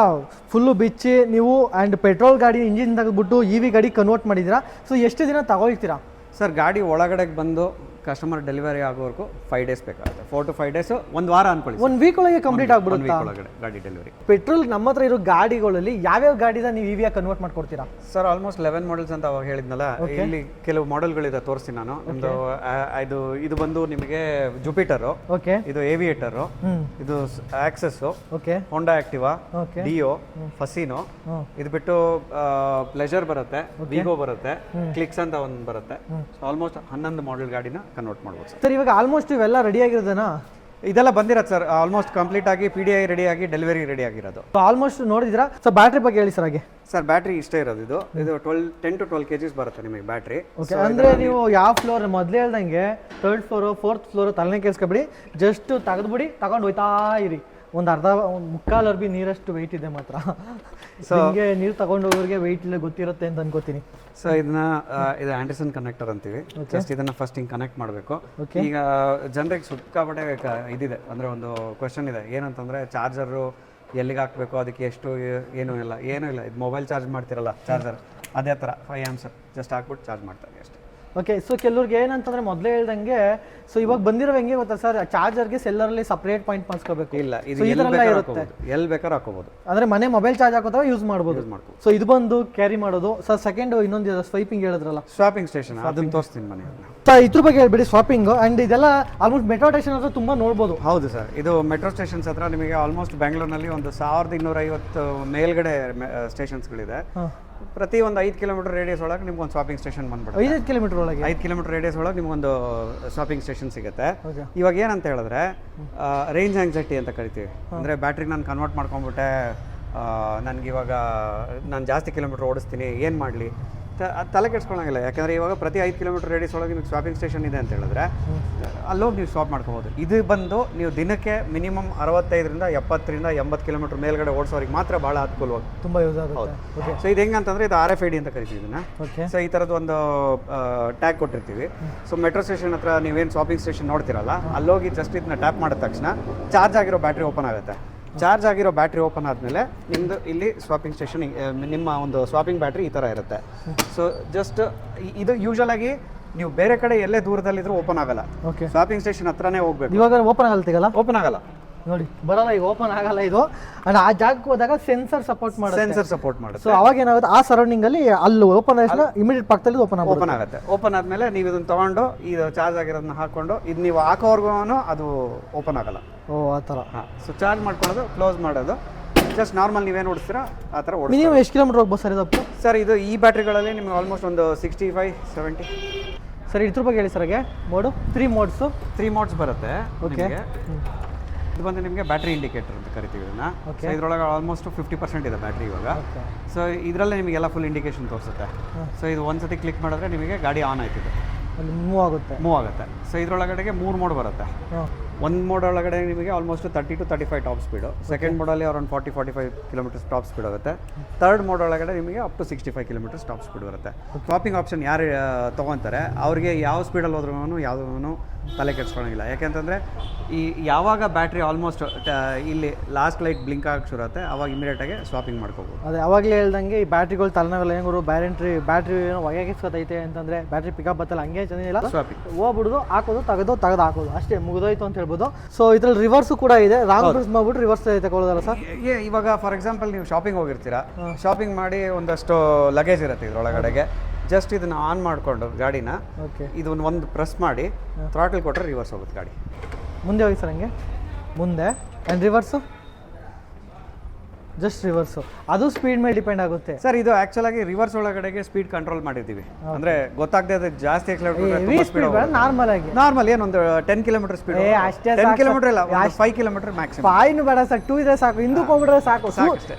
[SPEAKER 1] ಫುಲ್ಲು ಬಿಚ್ಚಿ ನೀವು ಆ್ಯಂಡ್ ಪೆಟ್ರೋಲ್ ಗಾಡಿ ಇಂಜಿನ್ ತೆಗೆದ್ಬಿಟ್ಟು EV ಗಾಡಿ ಕನ್ವರ್ಟ್ ಮಾಡಿದ್ದೀರಾ. ಸೊ ಎಷ್ಟು ದಿನ ತಗೊಳ್ತೀರಾ?
[SPEAKER 2] ಸರ್ ಗಾಡಿ ಒಳಗಡೆಗೆ ಬಂದು ಕಸ್ಟಮರ್ ಡೆಲಿವರಿ ಆಗೋವರೆಗೂ 5 ಡೇಸ್ ಬೇಕಾಗುತ್ತೆ. 4 to 5 ಡೇಸ್, ಒಂದು ವಾರ ಅನ್ಕೊಳ್ಳಿ.
[SPEAKER 1] 1 ವೀಕ್ ಒಳಗೆ ಕಂಪ್ಲೀಟ್ ಆಗ್ಬಿಡುತ್ತೆ
[SPEAKER 2] ಒಳಗಡೆ ಗಾಡಿ ಡೆಲಿವರಿ.
[SPEAKER 1] ಪೆಟ್ರೋಲ್ ನಮ್ಮ ಹತ್ರ ಇರೋ ಗಾಡಿಗಳಲ್ಲಿ ಯಾವ್ಯಾವ ಗಾಡಿನ ನೀವು EV ಕನ್ವರ್ಟ್ ಮಾಡ್ಕೊಡ್ತೀರಾ?
[SPEAKER 2] ಸರ್ ಆಲ್ಮೋಸ್ಟ್ 11 ಮಾಡೆಲ್ಸ್ ಅಂತ ಅವಾಗ ಹೇಳಿದ್ನಲ್ಲ, ಇಲ್ಲಿ ಕೆಲವು ಮಾಡೆಲ್ಗಳಿದೆ, ತೋರಿಸ್ತೀನಿ ನಾನು. ನಮ್ದು ಇದು ಬಂದು ನಿಮಗೆ ಜುಪಿಟರು,
[SPEAKER 1] ಓಕೆ,
[SPEAKER 2] ಇದು ಏವಿಯೇಟರು, ಇದು Access,
[SPEAKER 1] okay,
[SPEAKER 2] Honda Activa, Dio, Fascino, ಇದು ಬಿಟ್ಟು ಪ್ಲೆಜರ್ ಬರುತ್ತೆ, ವಿಗೋ ಬರುತ್ತೆ, ಕ್ಲಿಕ್ಸ್ ಅಂತ ಒಂದು ಬರುತ್ತೆ. ಆಲ್ಮೋಸ್ಟ್ 11 ಮಾಡೆಲ್ ಗಾಡಿನ ಕನ್ವರ್ಟ್ ಮಾಡ್ಬೋದು ಸರ್.
[SPEAKER 1] ಇವಾಗ ಆಲ್ಮೋಸ್ಟ್ ಇವೆಲ್ಲ ರೆಡಿ ಆಗಿರೋದನಾ?
[SPEAKER 2] ಇದೆಲ್ಲ ಬಂದಿರತ್ತೆ ಸರ್, ಆಲ್ಮೋಸ್ಟ್ ಕಂಪ್ಲೀಟ್ ಆಗಿ PDI ರೆಡಿ ಆಗಿ ಡೆಲಿವರಿ ರೆಡಿ ಆಗಿರೋದು.
[SPEAKER 1] ಆಲ್ಮೋಸ್ಟ್ ನೋಡಿದ್ರಾ? ಸೊ ಬ್ಯಾಟ್ರಿ ಬಗ್ಗೆ ಹೇಳಿ ಸರ್ ಹಾಗೆ.
[SPEAKER 2] ಸರ್ ಬ್ಯಾಟ್ರಿ ಇಷ್ಟೇ ಇರೋದು. ಇದು 10 to 12 kgs ಬರುತ್ತೆ ನಿಮಗೆ ಬ್ಯಾಟ್ರಿ.
[SPEAKER 1] ಓಕೆ, ಅಂದರೆ ನೀವು ಯಾವ ಫ್ಲೋರ್ ಮೊದಲೇ ಹೇಳ್ದಂಗೆ 3rd ಫ್ಲೋರು 4th ಫ್ಲೋರು ತಲೆನೇ ಕೇಳಿಸ್ಕೊಬಿಡಿ, ಜಸ್ಟ್ ತೆಗೆದ್ಬಿಡಿ, ತಗೊಂಡು ಹೋಯ್ತಾ ಇರಿ. ಒಂದು ಮುಕ್ಕಾಲು ಅರ್ಬಿ ನೀರಷ್ಟು ವೆಯ್ಟ್ ಇದೆ ಮಾತ್ರ. ಸೊ ನಿಮಗೆ ನೀರು ತಗೊಂಡು ಹೋಗೋರಿಗೆ ವೆಯ್ಟ್ ಇಲ್ಲ ಗೊತ್ತಿರುತ್ತೆ ಅಂತ ಅನ್ಕೋತೀನಿ.
[SPEAKER 2] ಸೊ ಇದು ಆಂಡರ್ಸನ್ ಕನೆಕ್ಟರ್ ಅಂತೀವಿ. ಜಸ್ಟ್ ಇದನ್ನ ಫಸ್ಟ್ ಹಿಂಗೆ ಕನೆಕ್ಟ್ ಮಾಡಬೇಕು. ಈಗ ಜನರಿಗೆ ಸಿಕ್ಕಾಪಟ್ಟೆ ಇದಿದೆ, ಅಂದರೆ ಒಂದು ಕ್ವೆಶನ್ ಇದೆ, ಏನಂತಂದರೆ ಚಾರ್ಜರು ಎಲ್ಲಿಗೆ ಹಾಕಬೇಕು, ಅದಕ್ಕೆ ಎಷ್ಟು, ಏನೂ ಇಲ್ಲ. ಇದು ಮೊಬೈಲ್ ಚಾರ್ಜ್ ಮಾಡ್ತಿರಲ್ಲ ಚಾರ್ಜರ್, ಅದೇ ಥರ 5 amps ಜಸ್ಟ್ ಹಾಕ್ಬಿಟ್ಟು ಚಾರ್ಜ್ ಮಾಡ್ತಾರೆ ಅಷ್ಟೇ.
[SPEAKER 1] ಓಕೆ, ಸೊ ಕೆಲವ್ರಿಗೆ ಏನಂತಂದ್ರೆ ಮೊದಲೇ ಹೇಳ್ದಂಗೆ, ಸೊ ಇವಾಗ ಬಂದಿರೋ ಹೆಂಗೆ ಗೊತ್ತಾ ಸರ್, ಚಾರ್ಜರ್ಗೆ ಸೆಲ್ಲರಲ್ಲಿ ಸಪ್ರೇಟ್ ಪಾಯಿಂಟ್ ಮಾಡಿಸ್ಕೋಬೇಕು.
[SPEAKER 2] ಇಲ್ಲ, ಇದು ಎಲ್ಲಿ ಬೇಕಾದ್ರೂ ಹಾಕೋಬಹುದು.
[SPEAKER 1] ಅಂದ್ರೆ ಮನೆ ಮೊಬೈಲ್ ಚಾರ್ಜ್ ಹಾಕೋತಾವ ಯೂಸ್ ಮಾಡ್ಬೋದು. ಸೊ ಇದು ಬಂದು ಕ್ಯಾರಿ ಮಾಡೋದು. ಸರ್ ಸೆಕೆಂಡ್ ಇನ್ನೊಂದು ಸ್ವೈಪಿಂಗ್ ಹೇಳಿದ್ರಲ್ಲ,
[SPEAKER 2] ಸ್ವಾಪಿಂಗ್ ಸ್ಟೇಷನ್, ಅದನ್ನ ತೋರಿಸ್ತೀನಿ ಮನೆ.
[SPEAKER 1] ಸರ್ ಇದ್ರ ಬಗ್ಗೆ ಹೇಳ್ಬಿಡಿ, ಸ್ವಾಪಿಂಗ್. ಅಂಡ್ ಇದೆಲ್ಲ ಆಲ್ಮೋಸ್ಟ್ ಮೆಟ್ರೋ ಸ್ಟೇಷನ್ ಹತ್ರ ತುಂಬಾ ನೋಡ್ಬೋದು.
[SPEAKER 2] ಹೌದು ಸರ್, ಇದು ಮೆಟ್ರೋ ಸ್ಟೇಷನ್ಸ್ ಹತ್ರ ನಿಮಗೆ ಆಲ್ಮೋಸ್ಟ್ ಬೆಂಗಳೂರಿನಲ್ಲಿ ಒಂದು 1250 ಮೇಲ್ಗಡೆ ಸ್ಟೇಷನ್ಸ್ಗಳಿದೆ. ಪ್ರತಿ ಒಂದು 5 ಕಿಲೋಮೀಟರ್ ರೇಡಿಯಸ್ ಒಳಗೆ ನಿಮ್ಗೆ ಒಂದು ಶಾಪಿಂಗ್ ಸ್ಟೇಷನ್ ಬಂದ್ಬಿಡುತ್ತೆ.
[SPEAKER 1] 5 ಕಿಲೋಮೀಟರ್ ಒಳಗೆ
[SPEAKER 2] 5 ಕಿಲೋಮೀಟರ್ ರೇಡಿಯಸ್ ಒಳಗೆ ನಿಮ್ಗೊಂದು ಶಾಪಿಂಗ್ ಸ್ಟೇಷನ್ ಸಿಗುತ್ತೆ. ಇವಾಗ ಏನಂತ ಹೇಳಿದ್ರೆ, ರೇಂಜ್ ಆಂಗ್ಸೈಟಿ ಅಂತ ಕರಿತೀವಿ. ಅಂದರೆ ಬ್ಯಾಟ್ರಿ ನಾನು ಕನ್ವರ್ಟ್ ಮಾಡ್ಕೊಂಡ್ಬಿಟ್ಟೆ, ನನಗಿವಾಗ ನಾನು ಜಾಸ್ತಿ ಕಿಲೋಮೀಟರ್ ಓಡಿಸ್ತೀನಿ, ಏನು ಮಾಡಲಿ, ತಲೆ ಕೆಡ್ಸ್ಕೊಳಂಗಿಲ್ಲ, ಯಾಕಂದರೆ ಇವಾಗ ಪ್ರತಿ 5 ಕಿಲೋಮೀಟರ್ ರೇಡಿಯಸ್ ಒಳಗೆ ನಿಮಗೆ ಸ್ವಾಪಿಂಗ್ ಸ್ಟೇಷನ್ ಇದೆ ಅಂತ ಹೇಳಿದ್ರೆ ಅಲ್ಲೋಗಿ ನೀವು ಸ್ವಾಪ್ ಮಾಡ್ಕೋಬೋದು. ಇದು ಬಂದು ನೀವು ದಿನಕ್ಕೆ ಮಿನಿಮಮ್ 65ರಿಂದ 70ರಿಂದ 80 ಕಿಲೋಮೀಟರ್ ಮೇಲ್ಗಡೆ ಓಡಿಸೋರಿಗೆ ಮಾತ್ರ ಭಾಳ ಅನುಕೂಲವಾಗಿ
[SPEAKER 1] ತುಂಬ ಯೂಸ್ ಆಗುತ್ತೆ.
[SPEAKER 2] ಸೊ ಇದು ಹೆಂಗಂತಂದರೆ ಇದು RFID ಅಂತ ಕರಿತೀವಿ ಇದನ್ನ. ಸೊ ಈ ಥರದ್ದು ಒಂದು ಟ್ಯಾಗ್ ಕೊಟ್ಟಿರ್ತೀವಿ. ಸೊ ಮೆಟ್ರೋ ಸ್ಟೇಷನ್ ಹತ್ರ ನೀವೇನು ಸ್ವಾಪಿಂಗ್ ಸ್ಟೇಷನ್ ನೋಡ್ತಿರಲ್ಲ, ಅಲ್ಲೋಗಿ ಜಸ್ಟ್ ಇದನ್ನ ಟ್ಯಾಪ್ ಮಾಡಿದ ತಕ್ಷಣ ಚಾರ್ಜ್ ಆಗಿರೋ ಬ್ಯಾಟ್ರಿ ಓಪನ್ ಆಗುತ್ತೆ. ಚಾರ್ಜ್ ಆಗಿರೋ ಬ್ಯಾಟ್ರಿ ಓಪನ್ ಆದಮೇಲೆ ನಿಮ್ಮದು ಇಲ್ಲಿ ಸ್ವಾಪಿಂಗ್ ಸ್ಟೇಷನ್, ನಿಮ್ಮ ಒಂದು ಸ್ವಾಪಿಂಗ್ ಬ್ಯಾಟ್ರಿ ಈ ಥರ ಇರುತ್ತೆ. ಸೊ ಜಸ್ಟ್ ಇದು ಯೂಶಲ್ ಆಗಿ ನೀವು ಬೇರೆ ಕಡೆ ಎಲ್ಲೇ ದೂರದಲ್ಲಿದ್ರೂ ಓಪನ್ ಆಗಲ್ಲ,
[SPEAKER 1] ಓಕೆ
[SPEAKER 2] ಸ್ವಾಪಿಂಗ್ ಸ್ಟೇಷನ್ ಹತ್ರನೇ ಹೋಗ್ಬೇಕು.
[SPEAKER 1] ಇವಾಗ ಓಪನ್ ಆಗಲ್ತಿಗಲ್ಲ,
[SPEAKER 2] ಓಪನ್ ಆಗಲ್ಲ
[SPEAKER 1] ನೋಡಿ ಬರಲ್ಲ, ಈಗ ಓಪನ್ ಆಗಲ್ಲ ಇದು. ಅಂಡ್ ಆ ಜಾಗಕ್ಕೆ ಹೋದಾಗ ಸೆನ್ಸರ್ ಸಪೋರ್ಟ್ ಮಾಡುತ್ತೆ,
[SPEAKER 2] ಸೆನ್ಸರ್ ಸಪೋರ್ಟ್ ಮಾಡುತ್ತೆ.
[SPEAKER 1] ಸೊ ಅವಾಗ ಏನಾಗುತ್ತೆ, ಆ ಸರೌಂಡಿಂಗ್ ಅಲ್ಲಿ ಅಲ್ಲಿ ಓಪನ್ ಆದ ಇಮಿಡಿಯೇಟ್ ಪಕ್ಕದಲ್ಲಿ ಓಪನ್
[SPEAKER 2] ಆಗುತ್ತೆ. ಓಪನ್ ಆದಮೇಲೆ ನೀವು ಇದನ್ನ ತಗೊಂಡು ಇದು ಚಾರ್ಜ್ ಆಗಿರೋದನ್ನ ಹಾಕೊಂಡು ಇದು ನೀವು ಹಾಕೋವರೆಗೂ ಅದು ಓಪನ್ ಆಗಲ್ಲ.
[SPEAKER 1] ಓ ಆ ಥರ.
[SPEAKER 2] ಹಾಂ, ಸೊ ಚಾರ್ಜ್ ಮಾಡ್ಕೊಳ್ಳೋದು, ಕ್ಲೋಸ್ ಮಾಡೋದು, ಜಸ್ಟ್ ನಾರ್ಮಲ್ ನೀವೇನು ಓಡಿಸ್ತೀರಾ ಆ ಥರ ಓಡಿಸಿ.
[SPEAKER 1] ಮಿನಿಮಮ್ ಎಷ್ಟು ಕಿಲೋಮೀಟರ್ ಹೋಗ್ಬೋದು ಸರ್ ಇದಪ್ಪ?
[SPEAKER 2] ಸರ್ ಇದು ಈ ಬ್ಯಾಟ್ರಿಗಳಲ್ಲಿ ನಿಮಗೆ ಆಲ್ಮೋಸ್ಟ್ ಒಂದು 65-70.
[SPEAKER 1] ಸರ್ ಇದ್ರ ಬಗ್ಗೆ ಹೇಳಿ ಸರ್ಗೆ. ಮೋಡು 3 ಮೋಡ್ಸು,
[SPEAKER 2] 3 ಮೋಡ್ಸ್ ಬರುತ್ತೆ.
[SPEAKER 1] ಓಕೆ.
[SPEAKER 2] ಇದು ಬಂದು ನಿಮಗೆ ಬ್ಯಾಟ್ರಿ ಇಂಡಿಕೇಟರ್ ಅಂತ ಕರಿತೀವಿ ಇದನ್ನ. ಸೊ ಇದರೊಳಗೆ ಆಲ್ಮೋಸ್ಟ್ 50% ಇದೆ ಬ್ಯಾಟ್ರಿ ಇವಾಗ. ಸೊ ಇದರಲ್ಲೇ ನಿಮಗೆಲ್ಲ ಫುಲ್ ಇಂಡಿಕೇಶನ್ ತೋರಿಸುತ್ತೆ. ಸೊ ಇದು ಒಂದ್ಸತಿ ಕ್ಲಿಕ್ ಮಾಡಿದ್ರೆ ನಿಮಗೆ ಗಾಡಿ ಆನ್ ಆಯ್ತಿದೆ,
[SPEAKER 1] ಮೂವ್ ಆಗುತ್ತೆ.
[SPEAKER 2] ಸೊ ಇದರೊಳಗಡೆಗೆ 3 ಮೋಡ್ ಬರುತ್ತೆ. ಒಂದು ಮೋಡ್ ಒಳಗಡೆ ನಿಮಗೆ almost 30 to 35 top speed. Second ಮೋಡಲ್ಲಿ ಅರೌಂಡ್ 40-45 ಕಿಲೋಮೀಟರ್ಸ್ ಟಾಪ್ ಸ್ಪೀಡ್ ಆಗುತ್ತೆ. ಥರ್ಡ್ ಮೋಡ್ ಒಳಗಡೆ ನಿಮಗೆ up to 65 kilometres top speed ಬರುತ್ತೆ. ಸ್ವಾಪಿಂಗ್ ಆಪ್ಷನ್ ಯಾರು ತೊಗೊತಾರೆ ಅವ್ರಿಗೆ ಯಾವ ಸ್ಪೀಡಲ್ಲಿ ಹೋದ್ರೂ ಯಾವುದೂ ತಲೆ ಕೆಡ್ಸ್ಕೊಳಂಗಿಲ್ಲ. ಯಾಕೆಂತಂದರೆ ಈ ಯಾವಾಗ ಬ್ಯಾಟ್ರಿ ಆಲ್ಮೋಸ್ಟ್ ಇಲ್ಲಿ ಲಾಸ್ಟ್ ಲೈಟ್ ಬ್ಲಿಂಕ್ ಆಗಕ್ಕೆ ಶುರು ಆಗುತ್ತೆ ಅವಾಗ ಇಮಿಡಿಯೇಟಾಗಿ ಸ್ವಾಪಿಂಗ್ ಮಾಡ್ಕೋಬೋದು.
[SPEAKER 1] ಅದೇ ಅವಾಗಲೇ ಹೇಳ್ದಂಗೆ ಈ ಬ್ಯಾಟ್ರಿಗಳು ತಲೆನಾಗಲ್ಲ, ಹೆಂಗರು ಬ್ಯಾಟ್ರಿ ಏನೋ ಹೊಗೆಸ್ಕೊತೈತೆ ಅಂತಂದರೆ ಬ್ಯಾಟ್ರಿ ಪಿಕಪ್ ಬತ್ತಲ್ಲ, ಹಂಗೆ ಚೆನ್ನಾಗಿಲ್ಲ,
[SPEAKER 2] ಸ್ವಾಪಿಂಗ್
[SPEAKER 1] ಹೋಗ್ಬಿಡೋದು, ಹಾಕೋದು, ತೆಗೆದು ಹಾಕೋದು, ಅಷ್ಟೇ ಮುಗಿದೋಯ್ತು ಅಂತ ಹೇಳ್ಬೋದು. ಸೊ ಇದ್ರಲ್ಲಿ ರಿವರ್ಸು ಕೂಡ ಇದೆ, ರಾಂಗ್ ಪ್ರೆಸ್ ಮಾಡ್ಬಿಟ್ಟು ರಿವರ್ಸ್ ತಗೊಳ್ಳೋದಲ್ಲ ಸರ್?
[SPEAKER 2] ಇವಾಗ ಫಾರ್ ಎಕ್ಸಾಂಪಲ್ ನೀವು ಶಾಪಿಂಗ್ ಹೋಗಿರ್ತೀರಾ, ಶಾಪಿಂಗ್ ಮಾಡಿ ಒಂದಷ್ಟು ಲಗೇಜ್ ಇರುತ್ತೆ ಇದರೊಳಗಡೆಗೆ, ಜಸ್ಟ್ ಇದನ್ನ ಆನ್ ಮಾಡಿಕೊಂಡು ಗಾಡಿನ ಇದನ್ನ ಒಂದು ಪ್ರೆಸ್ ಮಾಡಿ ಥ್ರಾಟಲ್ ಕೊಟ್ಟರೆ ರಿವರ್ಸ್ ಹೋಗುತ್ತೆ ಗಾಡಿ.
[SPEAKER 1] ಮುಂದೆ ಹೋಗಿ ಸರ್ ಹಂಗೆ ಮುಂದೆ. ಆ್ಯಂಡ್ ರಿವರ್ಸು ಜಸ್ಟ್ ರಿವರ್ಸು, ಅದು ಸ್ಪೀಡ್ ಮೇಲೆ ಡಿಪೆಂಡ್ ಆಗುತ್ತೆ
[SPEAKER 2] ಸರ್. ಇದು ಆಕ್ಚುಲ್ ಆಗಿ ರಿವರ್ಸ್ ಒಳಗಡೆಗೆ ಸ್ಪೀಡ್ ಕಂಟ್ರೋಲ್ ಮಾಡಿರ್ತೀವಿ, ಅಂದ್ರೆ ಗೊತ್ತಾಗದೆ ಅದು ಜಾಸ್ತಿ ನಾರ್ಮಲ್ ಏನೊಂದು 10 ಕಿಲೋಮೀಟರ್ ಸ್ಪೀಡ್,
[SPEAKER 1] ಅಷ್ಟೇ
[SPEAKER 2] 10 ಕಿಲೋಮೀಟರ್ ಇಲ್ಲ 5 ಕಿಲೋಮೀಟರ್ ಮ್ಯಾಕ್ಸಿಮಮ್.
[SPEAKER 1] 5 ಬೇಡ ಸರ್, 2 ಇದ್ರೆ ಸಾಕು, ಹಿಂದಕ್ಕೆ ಹೋಗ್ಬಿಟ್ರೆ ಸಾಕು,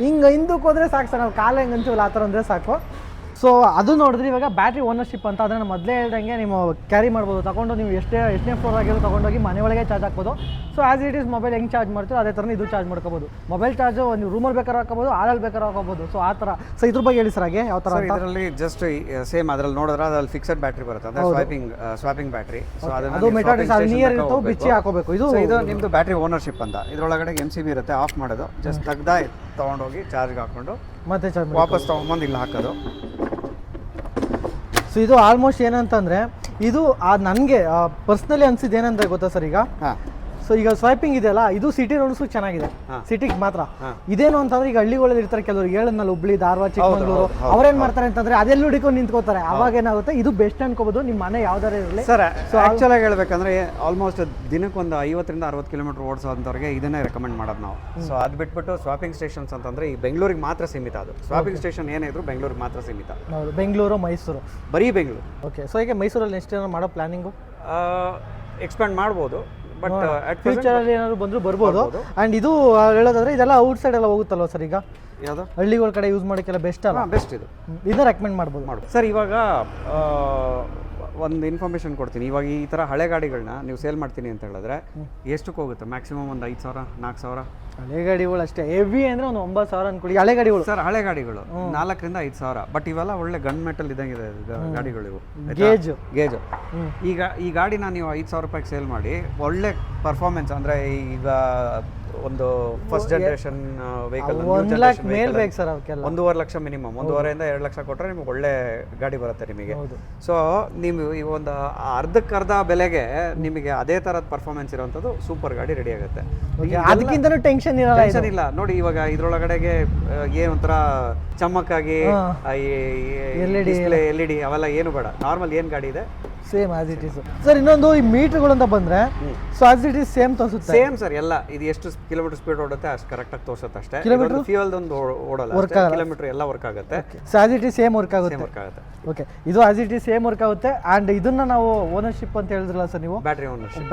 [SPEAKER 1] ಹಿಂಗೆ ಹಿಂದಕ್ಕೆ ಹೋದ್ರೆ ಸಾಕು ಸರ್, ನಾವು ಕಾಲ ಹೆಂಗೆ ಅಂತೀವಲ್ಲ ಆ ಥರ ಅಂದರೆ ಸಾಕು. ಸೊ ಅದು ನೋಡಿದ್ರೆ ಇವಾಗ ಬ್ಯಾಟ್ರಿ ಓನರ್ಶಿಪ್ ಅಂತ ಅದನ್ನು ಮೊದಲೇ ಹೇಳ್ದಂಗೆ ನೀವು ಕ್ಯಾರಿ ಮಾಡ್ಬೋದು, ತಗೊಂಡು ನೀವು ಎಷ್ಟೇ ಫ್ಲೋರ್ ಆಗಿರೋ ತೊಗೊಂಡೋಗಿ ಮನೆ ಒಳಗೆ ಚಾರ್ಜ್ ಹಾಕ್ಬೋದು. So as it is mobile ಹೆಂಗೆ ಚಾರ್ಜ್ ಮಾಡ್ತೀವಿ ಅದೇ ಥರ ಇದು ಚಾರ್ಜ್ ಮಾಡ್ಕೋಬೋದು. ಮೊಬೈಲ್ ಚಾರ್ಜು ನೀವು ರೂಮಲ್ಲಿ ಬೇಕಾದ್ರೆ ಹಾಕೋಬೋದು, ಹಾಲಲ್ಲಿ ಬೇಕಾದ್ರೆ ಹಾಕೋಬೋದು. ಸೊ ಆ ಥರ. ಸೊ ಇದ್ರ ಬಗ್ಗೆ ಹೇಳಿ ಸರ್ ಹಾಗೆ ಯಾವ ಥರ?
[SPEAKER 2] ಇದರಲ್ಲಿ ಜಸ್ಟ್ ಸೇಮ್ ಅದ್ರಲ್ಲಿ ನೋಡಿದ್ರೆ ಅದ್ರಲ್ಲಿ ಫಿಕ್ಸೆಡ್ ಬ್ಯಾಟ್ರಿ ಬರುತ್ತೆ, ಅಂದರೆ ಸ್ವಾಪಿಂಗ್ ಬ್ಯಾಟ್ರಿ. ಸೊ
[SPEAKER 1] ಅದು ಮೆಟಾಲಿಕ್ ನಿಯರ್ ಇರ್ತವೆ, ಬಿಚ್ಚಿ ಹಾಕೋಬೇಕು. ಇದು
[SPEAKER 2] ನಿಮ್ಮದು ಬ್ಯಾಟ್ರಿ ಓನರ್ಶಿಪ್ ಅಂತ. ಇದರೊಳಗಡೆ MCB ಇರುತ್ತೆ, ಆಫ್ ಮಾಡೋದು, ಜಸ್ಟ್ ತೆಗ್ದ ತೊಗೊಂಡೋಗಿ ಚಾರ್ಜ್ಗೆ ಹಾಕೊಂಡು ಮತ್ತೆ ಚಾರ್ಜ್ ವಾಪಸ್ ತೊಗೊಂಬಂದು ಇಲ್ಲಿ ಹಾಕೋದು.
[SPEAKER 1] ಸೊ ಇದು ಆಲ್ಮೋಸ್ಟ್ ಏನಂತಂದರೆ ಇದು ನನಗೆ ಪರ್ಸ್ನಲಿ ಅನ್ಸಿದ್ದು ಏನಂತ ಗೊತ್ತಾ ಸರ್ ಈಗ? ಸೊ ಈಗ ಸ್ವೈಪಿಂಗ್ ಇದೆಯಲ್ಲ, ಇದು ಸಿಟಿ ರೋಡ್ಸು ಚೆನ್ನಾಗಿದೆ, ಸಿಟಿಗೆ ಮಾತ್ರ. ಇದೇನು ಅಂತಂದ್ರೆ ಈಗ ಹಳ್ಳಿಗಳಲ್ಲಿ ಇರ್ತಾರೆ ಕೆಲವರು, ಹೇಳದ್ನಲ್ಲ ಹುಬ್ಳಿ, ಧಾರವಾಡ, ಚಿಕ್ಕಮಗಳೂರು, ಅವ್ರೇನ್ ಮಾಡ್ತಾರೆ ಅಂತಂದ್ರೆ ಅದೆಲ್ಲ ಹುಡುಕೊಂಡು ನಿಂತ್ಕೋತಾರೆ. ಅವಾಗ ಏನಾಗುತ್ತೆ, ಇದು ಬೆಸ್ಟ್ ಅನ್ಕೋಬಹುದು, ನಿಮ್ಮ ಮನೆ ಯಾವ್ದಾರು ಇರಲಿ
[SPEAKER 2] ಸರ್. ಆಕ್ಚುಲ್ ಆಗಿ ಹೇಳ್ಬೇಕಂದ್ರೆ ಆಲ್ಮೋಸ್ಟ್ ದಿನಕ್ಕೆ ಒಂದು 50ರಿಂದ 60 ಕಿಲೋಮೀಟರ್ ಓಡಿಸೋಂಥವ್ರಿಗೆ ಇದನ್ನೇ ರೆಕಮೆಂಡ್ ಮಾಡೋದು ನಾವು. ಸೊ ಅದು ಬಿಟ್ಬಿಟ್ಟು ಸ್ವಾಪಿಂಗ್ ಸ್ಟೇಷನ್ಸ್ ಅಂತಂದ್ರೆ ಈ ಬೆಂಗಳೂರಿಗೆ ಮಾತ್ರ ಸೀಮಿತ. ಅದು ಸ್ವಾಪಿಂಗ್ ಸ್ಟೇಷನ್ ಏನೇ ಇದ್ರು ಬೆಂಗಳೂರಿಗೆ ಮಾತ್ರ ಸೀಮಿತ.
[SPEAKER 1] ಬೆಂಗಳೂರು, ಮೈಸೂರು,
[SPEAKER 2] ಬರೀ ಬೆಂಗಳೂರು.
[SPEAKER 1] ಓಕೆ. ಸೊ ಈಗ ಮೈಸೂರಲ್ಲಿ ನೆಕ್ಸ್ಟ್ ಏನೋ ಮಾಡೋ ಪ್ಲಾನಿಂಗು
[SPEAKER 2] ಎಕ್ಸ್ಪ್ಯಾಂಡ್ ಮಾಡ್ಬೋದು, ಬಟ್
[SPEAKER 1] ಫ್ಯೂಚರಲ್ಲಿ ಏನಾದ್ರು ಬಂದರೂ ಬರ್ಬೋದು. ಆ್ಯಂಡ್ ಇದು ಹೇಳೋದಾದ್ರೆ ಇದೆಲ್ಲ ಔಟ್ ಸೈಡ್ ಎಲ್ಲ ಹೋಗುತ್ತಲ್ವ ಸರ್? ಈಗ
[SPEAKER 2] ಯಾವುದು
[SPEAKER 1] ಹಳ್ಳಿಗಳ ಕಡೆ ಯೂಸ್ ಮಾಡೋಕ್ಕೆಲ್ಲ ಬೆಸ್ಟ್ ಅಲ್ಲ?
[SPEAKER 2] ಬೆಸ್ಟ್ ಇದು,
[SPEAKER 1] ಇದನ್ನ ರೆಕಮೆಂಡ್ ಮಾಡ್ಬೋದು
[SPEAKER 2] ಸರ್. ಇವಾಗ ಒಂದು ಇನ್ಫಾರ್ಮೇಷನ್ ಕೊಡ್ತೀನಿ. ಇವಾಗ ಈ ಥರ ಹಳೆ ಗಾಡಿಗಳನ್ನ ನೀವು ಸೇಲ್ ಮಾಡ್ತೀನಿ ಅಂತ ಹೇಳಿದ್ರೆ ಎಷ್ಟಕ್ಕೆ ಹೋಗುತ್ತೆ? ಮ್ಯಾಕ್ಸಿಮಮ್ ಒಂದು 5,000 4,000.
[SPEAKER 1] ಹಳೆ ಗಾಡಿಗಳು ಅಷ್ಟೇ, ಹೆವಿ ಅಂದರೆ ಒಂದು 9,000 ಅನ್ಕೊಳ್ಳಿ. ಹಳೆ ಗಾಡಿಗಳು
[SPEAKER 2] ಸರ್, ಹಳೆ ಗಾಡಿಗಳು 4,000 ರಿಂದ 5,000. ಬಟ್ ಇವೆಲ್ಲ ಒಳ್ಳೆ ಗನ್ ಮೆಟಲ್ ಇದ್ದಂಗಿದೆ ಗಾಡಿಗಳು ಇವು,
[SPEAKER 1] ಗೇಜು.
[SPEAKER 2] ಈಗ ಈ ಗಾಡಿನ ನೀವು 5,000 ರೂಪಾಯಿಗೆ ಸೇಲ್ ಮಾಡಿ ಒಳ್ಳೆ ಪರ್ಫಾರ್ಮೆನ್ಸ್, ಅಂದರೆ ಈಗ ಒಂದು ಫಸ್ಟ್ ಜನರೇಷನ್ ವೆಹಿಕಲ್
[SPEAKER 1] 1 ಲಕ್ಷ ಮೇಲ್ ಬೇಕು ಸರ್ ಅವಕ್ಕೆಲ್ಲ.
[SPEAKER 2] 1.5 ಲಕ್ಷ ಮಿನಿಮಮ್, 1.5 ರಿಂದ 2 ಲಕ್ಷ ಕೊಟ್ಟರೆ ನಿಮ್ಗೆ ಒಳ್ಳೆ ಗಾಡಿ ಬರುತ್ತೆ ನಿಮಗೆ. ಸೊ ನೀವು ಈ ಒಂದು ಅರ್ಧಕ್ಕರ್ಧ ಬೆಲೆಗೆ ನಿಮಗೆ ಅದೇ ಥರದ ಪರ್ಫಾರ್ಮೆನ್ಸ್ ಇರೋವಂಥದ್ದು ಸೂಪರ್ ಗಾಡಿ ರೆಡಿ ಆಗುತ್ತೆ.
[SPEAKER 1] ಅದಕ್ಕಿಂತಲೂ ಟೆನ್ಷನ್
[SPEAKER 2] ಇಲ್ಲ ನೋಡಿ. ಇವಾಗ ಇದ್ರೊಳಗಡೆಗೆ ಏನೊಂಥರ ಚಮ್ಮಕ್ಕಾಗಿ LED ಅವೆಲ್ಲ ಏನು ಬೇಡ. ನಾರ್ಮಲ್ ಏನು ಗಾಡಿ ಇದೆ
[SPEAKER 1] same as it is. Sir ಇನ್ನೊಂದು ಈ ಮೀಟರ್ಗಳು ಅಂತ ಬಂದ್ರೆ so as it is same ತೋರಿಸುತ್ತೆ.
[SPEAKER 2] ಸೇಮ್ ಸರ್ ಎಲ್ಲ ಇದು ಎಷ್ಟು ಕಿಲೋಮೀಟರ್ ಸ್ಪೀಡ್ ಓಡುತ್ತೆ ಅಷ್ಟು ಕರೆಕ್ಟಾಗಿ ತೋರಿಸುತ್ತೆ ಅಷ್ಟೇ. ಫ್ಯೂಯಲ್ ಒಂದು ಓಡಲ್ಲ, ಕಿಲೋಮೀಟರ್ ಎಲ್ಲ ವರ್ಕ್ ಆಗುತ್ತೆ.
[SPEAKER 1] So as it is same work ಆಗುತ್ತೆ. ಓಕೆ, ಇದು as it is same work ಆಗುತ್ತೆ. ಆ್ಯಂಡ್ ಇದನ್ನ ನಾವು ಓನರ್ಶಿಪ್ ಅಂತ ಹೇಳಿದ್ರಲ್ಲ ಸರ್ ನೀವು,